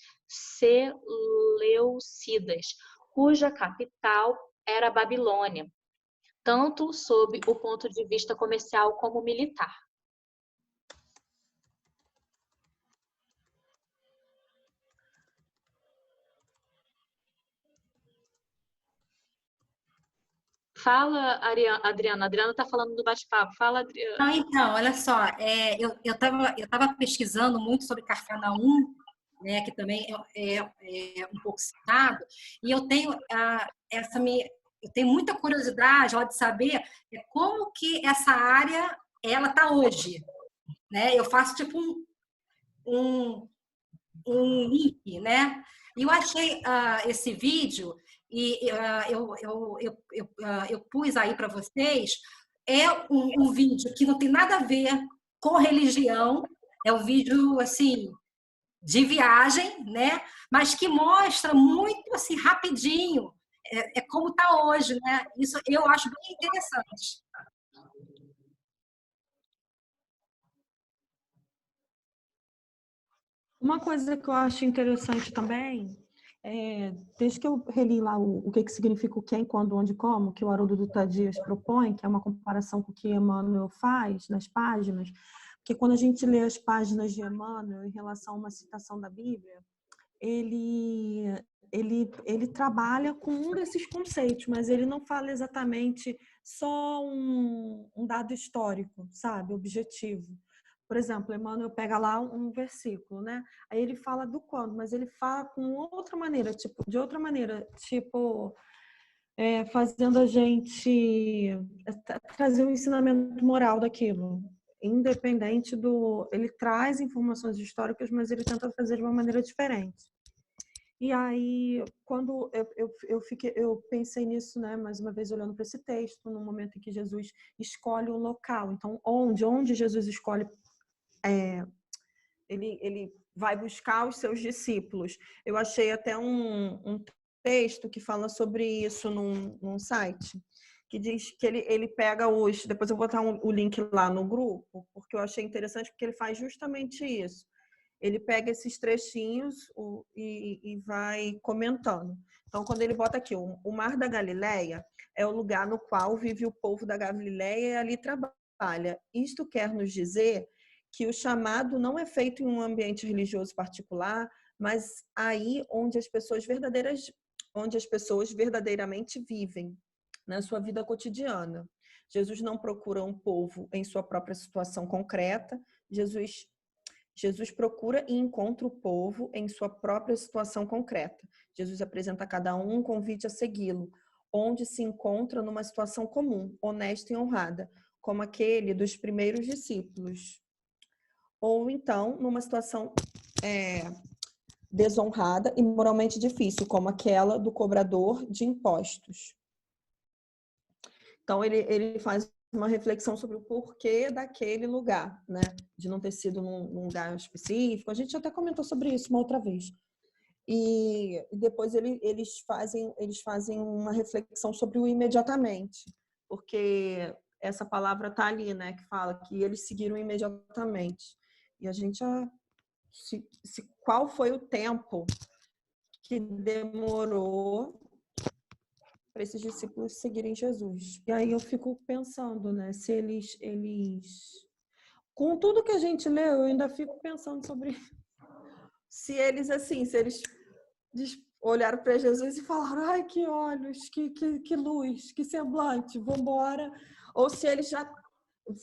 Seleucidas, cuja capital era Babilônia, tanto sob o ponto de vista comercial como militar. Fala, Adriana. A Adriana está falando do bate-papo. Fala, Adriana. Não, então, olha só, eu tava pesquisando muito sobre Cafarnaum, né, que também é um pouco citado, e eu tenho eu tenho muita curiosidade de saber como que essa área ela está hoje, né? Eu faço tipo um link, né? E eu achei esse vídeo e eu pus aí para vocês. É um vídeo que não tem nada a ver com religião, é um vídeo assim de viagem, né? Mas que mostra muito assim rapidinho como está hoje, né? Isso eu acho bem interessante. Uma coisa que eu acho interessante também, desde que eu reli lá o que significa o quem, quando, onde, como, que o Haroldo Dutra Dias propõe, que é uma comparação com o que Emmanuel faz nas páginas, porque quando a gente lê as páginas de Emmanuel em relação a uma citação da Bíblia, ele trabalha com um desses conceitos, mas ele não fala exatamente só um dado histórico, sabe, objetivo. Por exemplo, Emmanuel pega lá um versículo, né? Aí ele fala do quando, mas ele fala com outra maneira, de outra maneira, fazendo a gente trazer um ensinamento moral daquilo, independente do... Ele traz informações históricas, mas ele tenta fazer de uma maneira diferente. E aí, quando eu pensei nisso, né, mais uma vez olhando para esse texto, no momento em que Jesus escolhe um local. Então, onde Jesus escolhe, ele vai buscar os seus discípulos. Eu achei até um texto que fala sobre isso num site, que diz que ele pega depois eu vou botar o link lá no grupo, porque eu achei interessante, porque ele faz justamente isso. Ele pega esses trechinhos e vai comentando. Então, quando ele bota aqui, o Mar da Galileia é o lugar no qual vive o povo da Galileia e ali trabalha. Isto quer nos dizer que o chamado não é feito em um ambiente religioso particular, mas aí onde as pessoas verdadeiramente vivem, na sua vida cotidiana. Jesus não procura um povo em sua própria situação concreta. Jesus procura e encontra o povo em sua própria situação concreta. Jesus apresenta a cada um convite a segui-lo, onde se encontra numa situação comum, honesta e honrada, como aquele dos primeiros discípulos. Ou então, numa situação desonrada e moralmente difícil, como aquela do cobrador de impostos. Então, ele faz uma reflexão sobre o porquê daquele lugar, né? De não ter sido num lugar específico. A gente até comentou sobre isso uma outra vez. E depois eles fazem uma reflexão sobre o imediatamente, porque essa palavra está ali, né? Que fala que eles seguiram imediatamente. E a gente qual foi o tempo que demorou para esses discípulos seguirem Jesus. E aí eu fico pensando, né, se eles com tudo que a gente leu, eu ainda fico pensando sobre se eles olharam para Jesus e falaram: ai, que olhos, que luz, que semblante, vamos embora. Ou se eles já...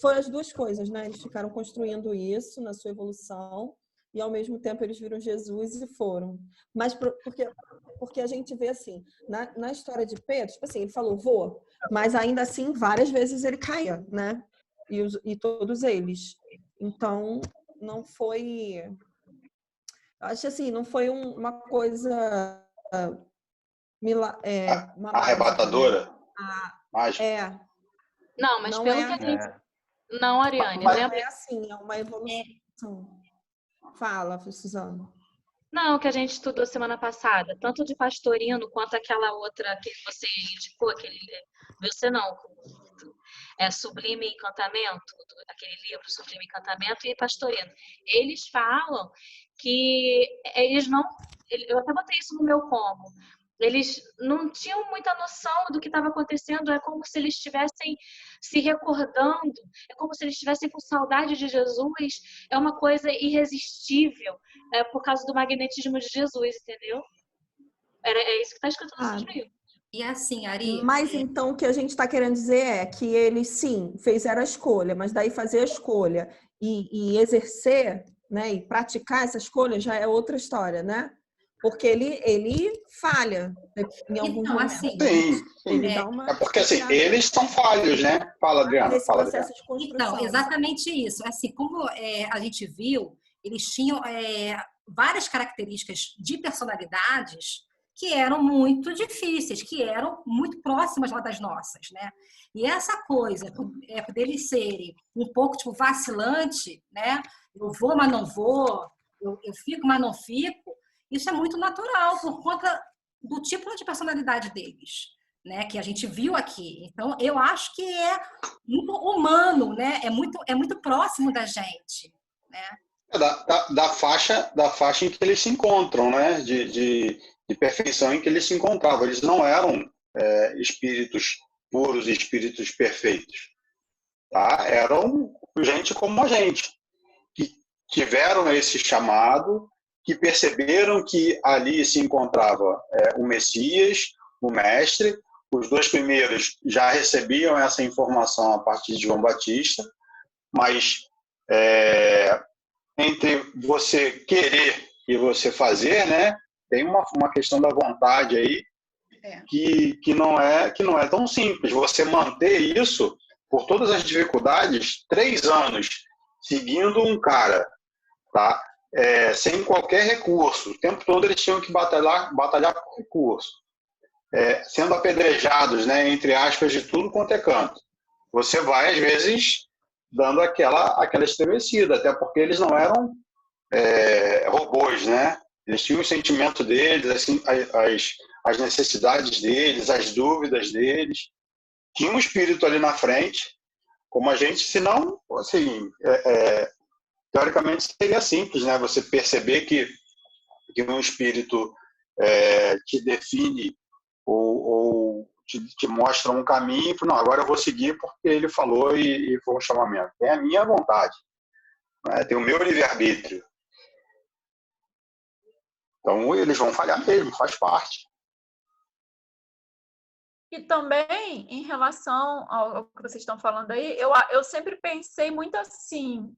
Foi as duas coisas, né? Eles ficaram construindo isso na sua evolução e, ao mesmo tempo, eles viram Jesus e foram. Mas porque a gente vê assim, na história de Pedro, tipo assim, ele falou, vou, mas ainda assim, várias vezes ele caía, né? E todos eles. Então, não foi... Acho assim, não foi uma coisa... uma Arrebatadora? mágica, né? Mágica. Não, mas não pelo é, que a gente... Não, Ariane, não lembra? é assim, é uma evolução. Fala, Suzana. Não, que a gente estudou semana passada, tanto de Pastorino quanto aquela outra que você indicou, aquele... Você não, Sublime Encantamento, aquele livro Sublime Encantamento e Pastorino. Eles falam que eles não... Eu até botei isso no meu como. Eles não tinham muita noção do que estava acontecendo, é como se eles estivessem se recordando, é como se eles estivessem com saudade de Jesus, é uma coisa irresistível, por causa do magnetismo de Jesus, entendeu? É isso que está escrito nos livros. E assim, Ari... Mas então o que a gente está querendo dizer é que eles, sim, fizeram a escolha, mas daí fazer a escolha e exercer, né, e praticar essa escolha já é outra história, né? Porque ele falha em alguns momentos. Assim, sim. Ele dá uma... É porque assim, eles são falhos, né? Fala, Adriana. Nesse Fala, processo Adriana. de construção. Então, exatamente isso. Assim, como a gente viu, eles tinham várias características de personalidades que eram muito difíceis, que eram muito próximas lá das nossas, né? E essa coisa deles serem um pouco tipo vacilante, né? Eu vou, mas não vou, eu fico, mas não fico. Isso é muito natural por conta do tipo de personalidade deles, né? Que a gente viu aqui. Então, eu acho que é muito humano, né? É muito próximo da gente, né? Da faixa em que eles se encontram, né? De perfeição em que eles se encontravam. Eles não eram espíritos puros, espíritos perfeitos. Tá? Eram gente como a gente, que tiveram esse chamado, que perceberam que ali se encontrava o Messias, o Mestre. Os dois primeiros já recebiam essa informação a partir de João Batista, mas entre você querer e você fazer, né, tem uma questão da vontade aí que não é tão simples. Você manter isso por todas as dificuldades, 3 anos seguindo um cara, tá? Sem qualquer recurso. O tempo todo eles tinham que batalhar por recurso. Sendo apedrejados, né, entre aspas, de tudo quanto é canto. Você vai, às vezes, dando aquela estremecida, até porque eles não eram robôs, né? Eles tinham os sentimentos deles, assim, as necessidades deles, as dúvidas deles. Tinha um espírito ali na frente, como a gente, senão, assim, teoricamente seria simples, né? Você perceber que um espírito te define ou te mostra um caminho e não, agora eu vou seguir porque ele falou e foi um chamamento. Tem a minha vontade, né? Tem o meu livre-arbítrio. Então, eles vão falhar mesmo, faz parte. E também, em relação ao que vocês estão falando aí, eu sempre pensei muito assim,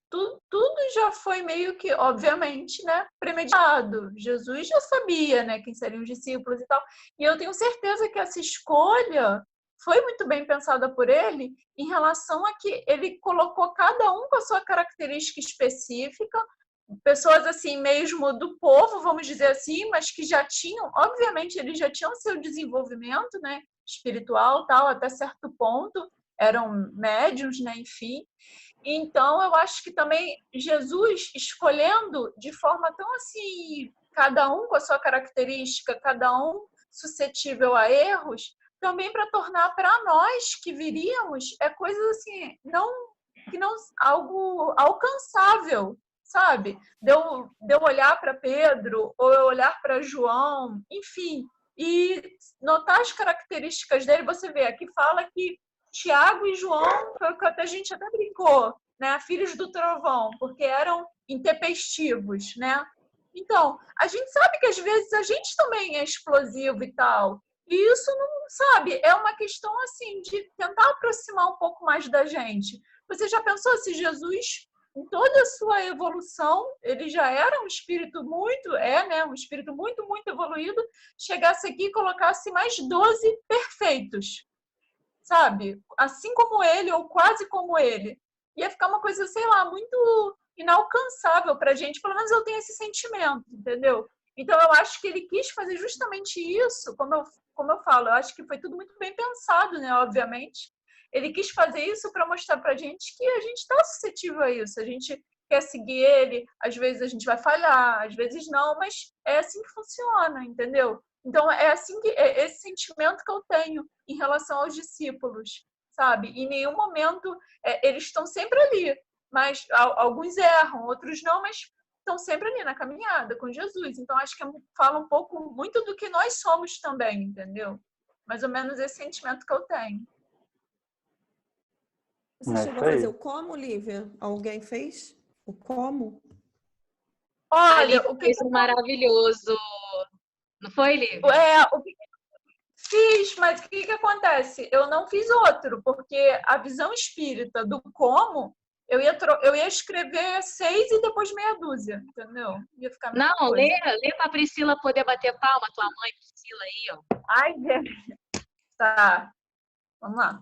tudo já foi meio que, obviamente, né, premeditado. Jesus já sabia, né, quem seriam os discípulos e tal. E eu tenho certeza que essa escolha foi muito bem pensada por ele em relação a que ele colocou cada um com a sua característica específica, pessoas assim mesmo do povo, vamos dizer assim, mas que já tinham, obviamente, eles já tinham seu desenvolvimento, né, espiritual, tal, até certo ponto, eram médiuns, né, enfim. Então, eu acho que também Jesus escolhendo de forma tão assim, cada um com a sua característica, cada um suscetível a erros, também para tornar para nós que viríamos coisas assim, não algo alcançável, sabe? De eu olhar para Pedro ou eu olhar para João, enfim, e notar as características dele. Você vê, aqui fala que Tiago e João, foi o que a gente até brincou, né? Filhos do trovão, porque eram intempestivos, né? Então, a gente sabe que às vezes a gente também é explosivo e tal. E isso não, sabe, é uma questão assim de tentar aproximar um pouco mais da gente. Você já pensou se Jesus, em toda a sua evolução, ele já era um espírito muito, né, um espírito muito, muito evoluído, chegasse aqui e colocasse mais 12 perfeitos, sabe? Assim como ele, ou quase como ele. Ia ficar uma coisa, sei lá, muito inalcançável pra gente. Pelo menos eu tenho esse sentimento, entendeu? Então, eu acho que ele quis fazer justamente isso, como eu falo, eu acho que foi tudo muito bem pensado, né? Obviamente. Ele quis fazer isso para mostrar pra gente que a gente está suscetível a isso. A gente quer seguir ele, às vezes a gente vai falhar, às vezes não, mas é assim que funciona, entendeu? Então, é assim que é esse sentimento que eu tenho em relação aos discípulos, sabe? Em nenhum momento eles estão sempre ali, mas alguns erram, outros não, mas estão sempre ali na caminhada com Jesus. Então, acho que fala um pouco, muito do que nós somos também, entendeu? Mais ou menos esse sentimento que eu tenho. Você chegou a fazer o como, Lívia? Alguém fez o como? Olha, o que fez um maravilhoso. Não foi, Lívia? Fiz, mas o que acontece? Eu não fiz outro, porque a visão espírita do como, eu ia escrever 6 e depois meia dúzia, entendeu? Ia ficar não, lê pra Priscila poder bater palma, tua mãe, Priscila, aí, ó. Ai, tá. Vamos lá.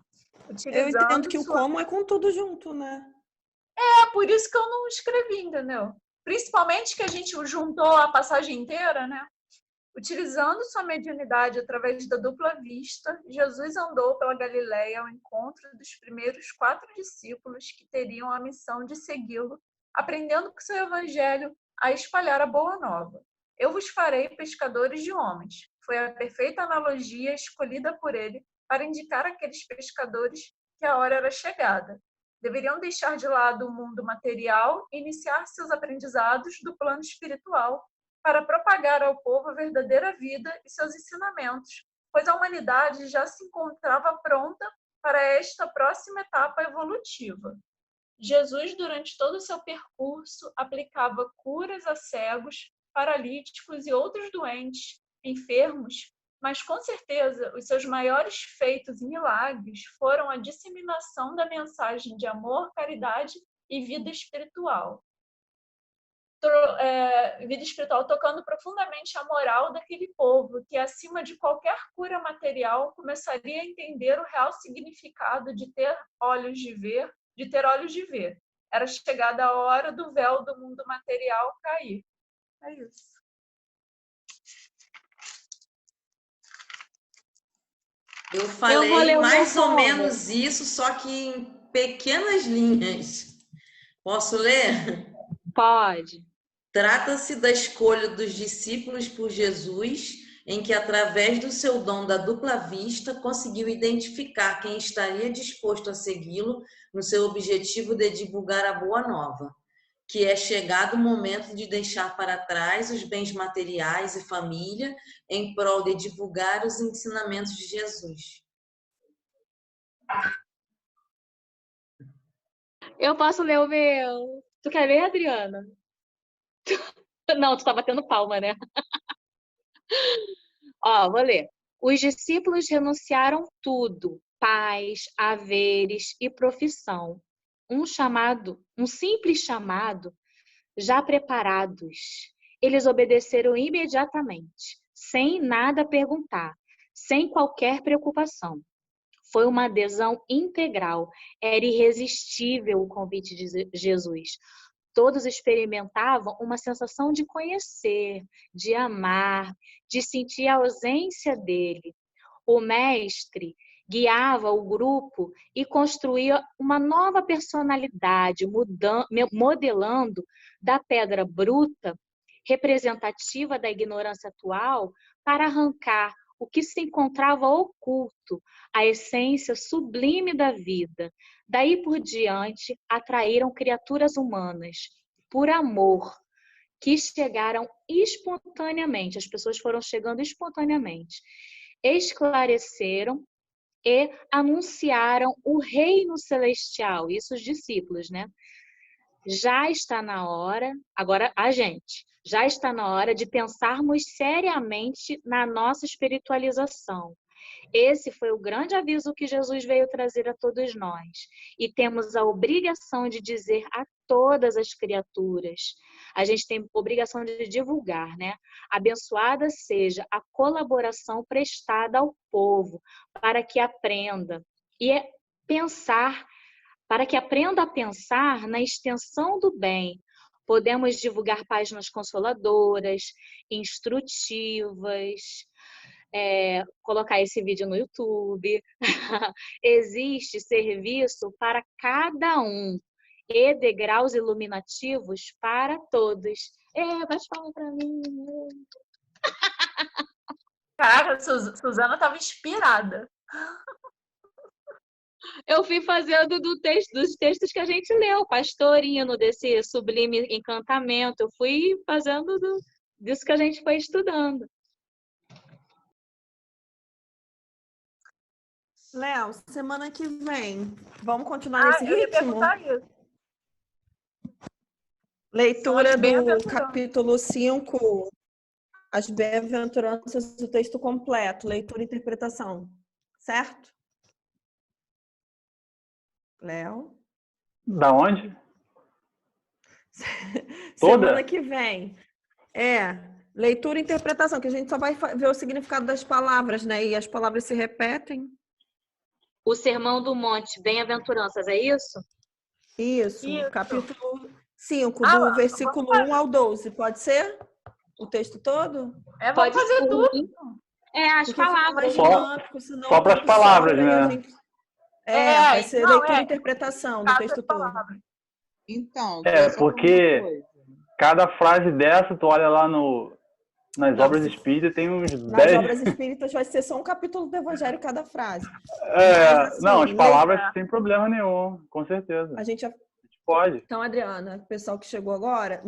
Eu entendo que o como é com tudo junto, né? É, por isso que eu não escrevi, entendeu? Principalmente que a gente juntou a passagem inteira, né? Utilizando sua mediunidade através da dupla vista, Jesus andou pela Galileia ao encontro dos primeiros 4 discípulos que teriam a missão de segui-lo, aprendendo com seu evangelho a espalhar a boa nova. Eu vos farei pescadores de homens. Foi a perfeita analogia escolhida por ele para indicar àqueles pescadores que a hora era chegada. Deveriam deixar de lado o mundo material e iniciar seus aprendizados do plano espiritual, para propagar ao povo a verdadeira vida e seus ensinamentos, pois a humanidade já se encontrava pronta para esta próxima etapa evolutiva. Jesus, durante todo o seu percurso, aplicava curas a cegos, paralíticos e outros doentes, enfermos, mas com certeza os seus maiores feitos e milagres foram a disseminação da mensagem de amor, caridade e vida espiritual. Vida espiritual tocando profundamente a moral daquele povo, que acima de qualquer cura material começaria a entender o real significado de ter olhos de ver, Era chegada a hora do véu do mundo material cair. É isso. Eu falei mais ou menos isso, só que em pequenas linhas. Posso ler? Pode. Trata-se da escolha dos discípulos por Jesus, em que, através do seu dom da dupla vista, conseguiu identificar quem estaria disposto a segui-lo no seu objetivo de divulgar a boa nova, que é chegado o momento de deixar para trás os bens materiais e família em prol de divulgar os ensinamentos de Jesus. Eu posso ler o meu. Tu quer ler, Adriana? Não, tu tá batendo palma, né? Ó, vou ler. Os discípulos renunciaram tudo, pais, haveres e profissão. Um simples chamado, já preparados. Eles obedeceram imediatamente, sem nada perguntar, sem qualquer preocupação. Foi uma adesão integral. Era irresistível o convite de Jesus. Todos experimentavam uma sensação de conhecer, de amar, de sentir a ausência dele. O mestre guiava o grupo e construía uma nova personalidade, modelando da pedra bruta, representativa da ignorância atual, para arrancar o que se encontrava oculto, a essência sublime da vida. Daí por diante, atraíram criaturas humanas, por amor, que chegaram espontaneamente, as pessoas foram chegando espontaneamente, esclareceram e anunciaram o reino celestial, isso os discípulos, né? Já está na hora, agora a gente, Já está na hora de pensarmos seriamente na nossa espiritualização. Esse foi o grande aviso que Jesus veio trazer a todos nós. E temos a obrigação de dizer a todas as criaturas. A gente tem a obrigação de divulgar, né? Abençoada seja a colaboração prestada ao povo para que aprenda. E pensar, para que aprenda a pensar na extensão do bem. Podemos divulgar páginas consoladoras, instrutivas, colocar esse vídeo no YouTube. Existe serviço para cada um e degraus iluminativos para todos. Bate palma para mim. Caraca, Suzana estava inspirada. Eu fui fazendo dos textos que a gente leu, Pastorino, desse sublime encantamento. Eu fui fazendo disso que a gente foi estudando. Léo, semana que vem, vamos continuar nesse ritmo? Eu ia perguntar isso. Leitura do capítulo 5, as bem-aventuranças do texto completo, leitura e interpretação. Certo? Léo? Da onde? Semana que vem. Leitura e interpretação, que a gente só vai ver o significado das palavras, né? E as palavras se repetem. O Sermão do Monte, Bem-aventuranças, é isso? Isso. Capítulo 5, do versículo 1 ao 12. Pode ser? O texto todo? Pode fazer tudo. As palavras. Só para as palavras, né? Vai ser leitura e interpretação do texto todo. Então, porque cada frase dessa, tu olha lá nas obras espíritas, tem uns 10... Nas obras espíritas vai ser só um capítulo do Evangelho cada frase. Não, as palavras sem problema nenhum, com certeza. A gente pode. Então, Adriana, o pessoal que chegou agora,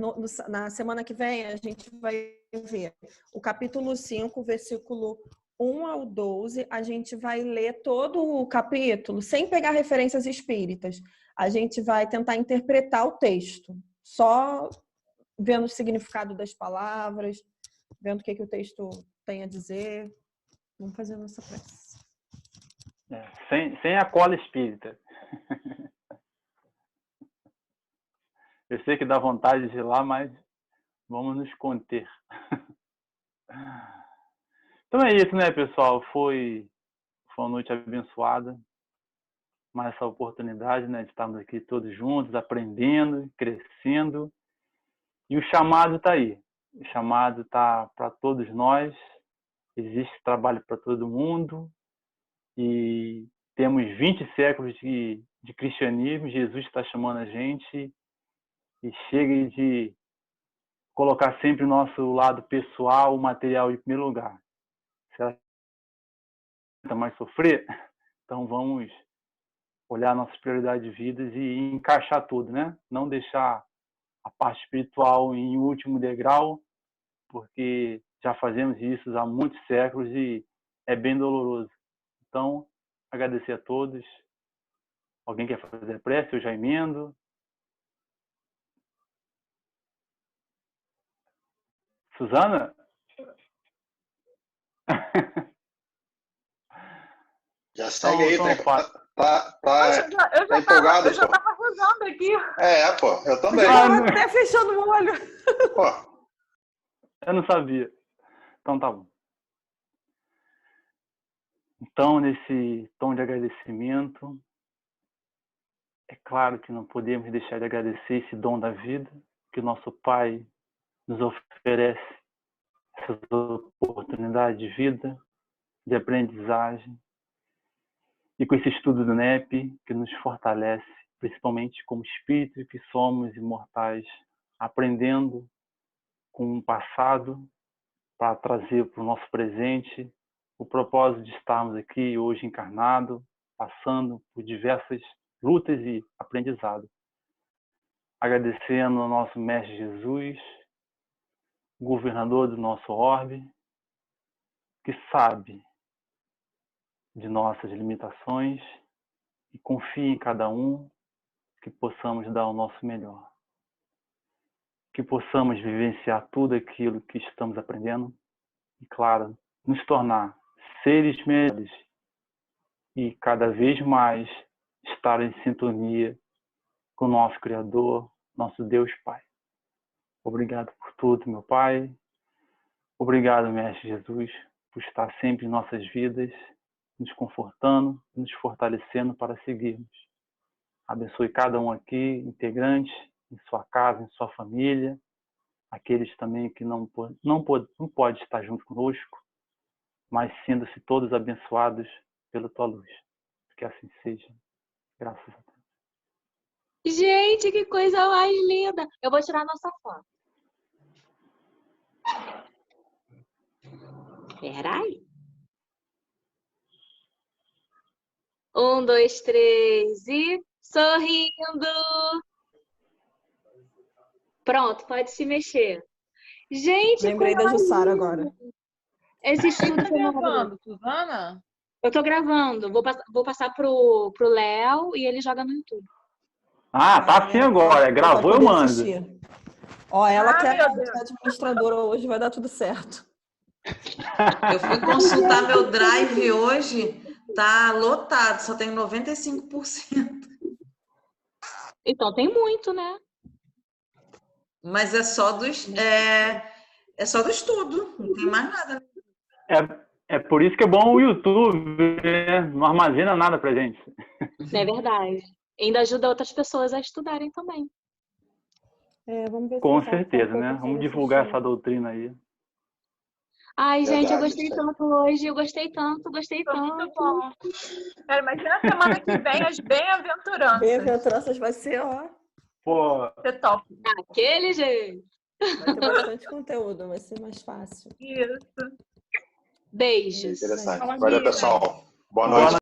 na semana que vem a gente vai ver o capítulo 5, versículo 1 ao 12, a gente vai ler todo o capítulo sem pegar referências espíritas. A gente vai tentar interpretar o texto, só vendo o significado das palavras, vendo o que o texto tem a dizer. Vamos fazer a nossa prece. Sem a cola espírita. Eu sei que dá vontade de ir lá, mas vamos nos conter. Então é isso, né, pessoal? Foi uma noite abençoada. Mais essa oportunidade, né, de estarmos aqui todos juntos, aprendendo, crescendo. E o chamado está aí. O chamado está para todos nós. Existe trabalho para todo mundo. E temos 20 séculos de cristianismo. Jesus está chamando a gente. E chega de colocar sempre o nosso lado pessoal, o material em primeiro lugar. Se ela tenta mais sofrer, então vamos olhar nossas prioridades de vidas e encaixar tudo, né? Não deixar a parte espiritual em último degrau, porque já fazemos isso há muitos séculos e é bem doloroso. Então, agradecer a todos. Alguém quer fazer prece? Eu já emendo. Suzana? Já segue aí, eu já estava rezando aqui. Eu também. Até fechando o olho. Eu não sabia. Então tá bom. Então, nesse tom de agradecimento, é claro que não podemos deixar de agradecer esse dom da vida que o nosso Pai nos oferece, essas oportunidades de vida, de aprendizagem, e com esse estudo do NEP que nos fortalece, principalmente como espírito que somos imortais, aprendendo com o passado para trazer para o nosso presente o propósito de estarmos aqui hoje encarnado, passando por diversas lutas e aprendizado. Agradecendo ao nosso Mestre Jesus, governador do nosso orbe, que sabe de nossas limitações e confia em cada um, que possamos dar o nosso melhor. que possamos vivenciar tudo aquilo que estamos aprendendo e, claro, nos tornar seres melhores e cada vez mais estar em sintonia com o nosso Criador, nosso Deus Pai. Obrigado por tudo, meu Pai. Obrigado, Mestre Jesus, por estar sempre em nossas vidas, nos confortando, nos fortalecendo para seguirmos. Abençoe cada um aqui, integrante, em sua casa, em sua família, aqueles também que não pode estar junto conosco, mas sendo-se todos abençoados pela tua luz. Que assim seja. Graças a Deus. Gente, que coisa mais linda! Eu vou tirar a nossa foto. Peraí. 1, 2, 3 e sorrindo. Pronto, pode se mexer. Gente, Lembrei da Jussara agora. Esse estudo foi gravando, Suzana? Eu tô gravando. Vou passar pro Léo e ele joga no YouTube. Ah, tá assim agora. Gravou, eu mando. Assistir. Ó, ela que é a administradora hoje, vai dar tudo certo. Eu fui consultar meu Drive hoje, tá lotado, só tem 95%. Então tem muito, né? Mas é só do estudo, não tem mais nada. É por isso que é bom o YouTube, né? Não armazena nada pra gente. É verdade. Ainda ajuda outras pessoas a estudarem também. Vamos ver Com certeza, né? Vamos divulgar essa doutrina aí. Ai, gente, eu gostei tanto hoje, eu gostei tanto. Muito bom. Cara, imagina a semana que vem as bem-aventuranças. Bem-aventuranças vai ser, ó. Pô. Vai ser top. Daquele jeito. Vai ter bastante conteúdo, vai ser mais fácil. Isso. Beijos. Interessante. Valeu, pessoal. Boa noite.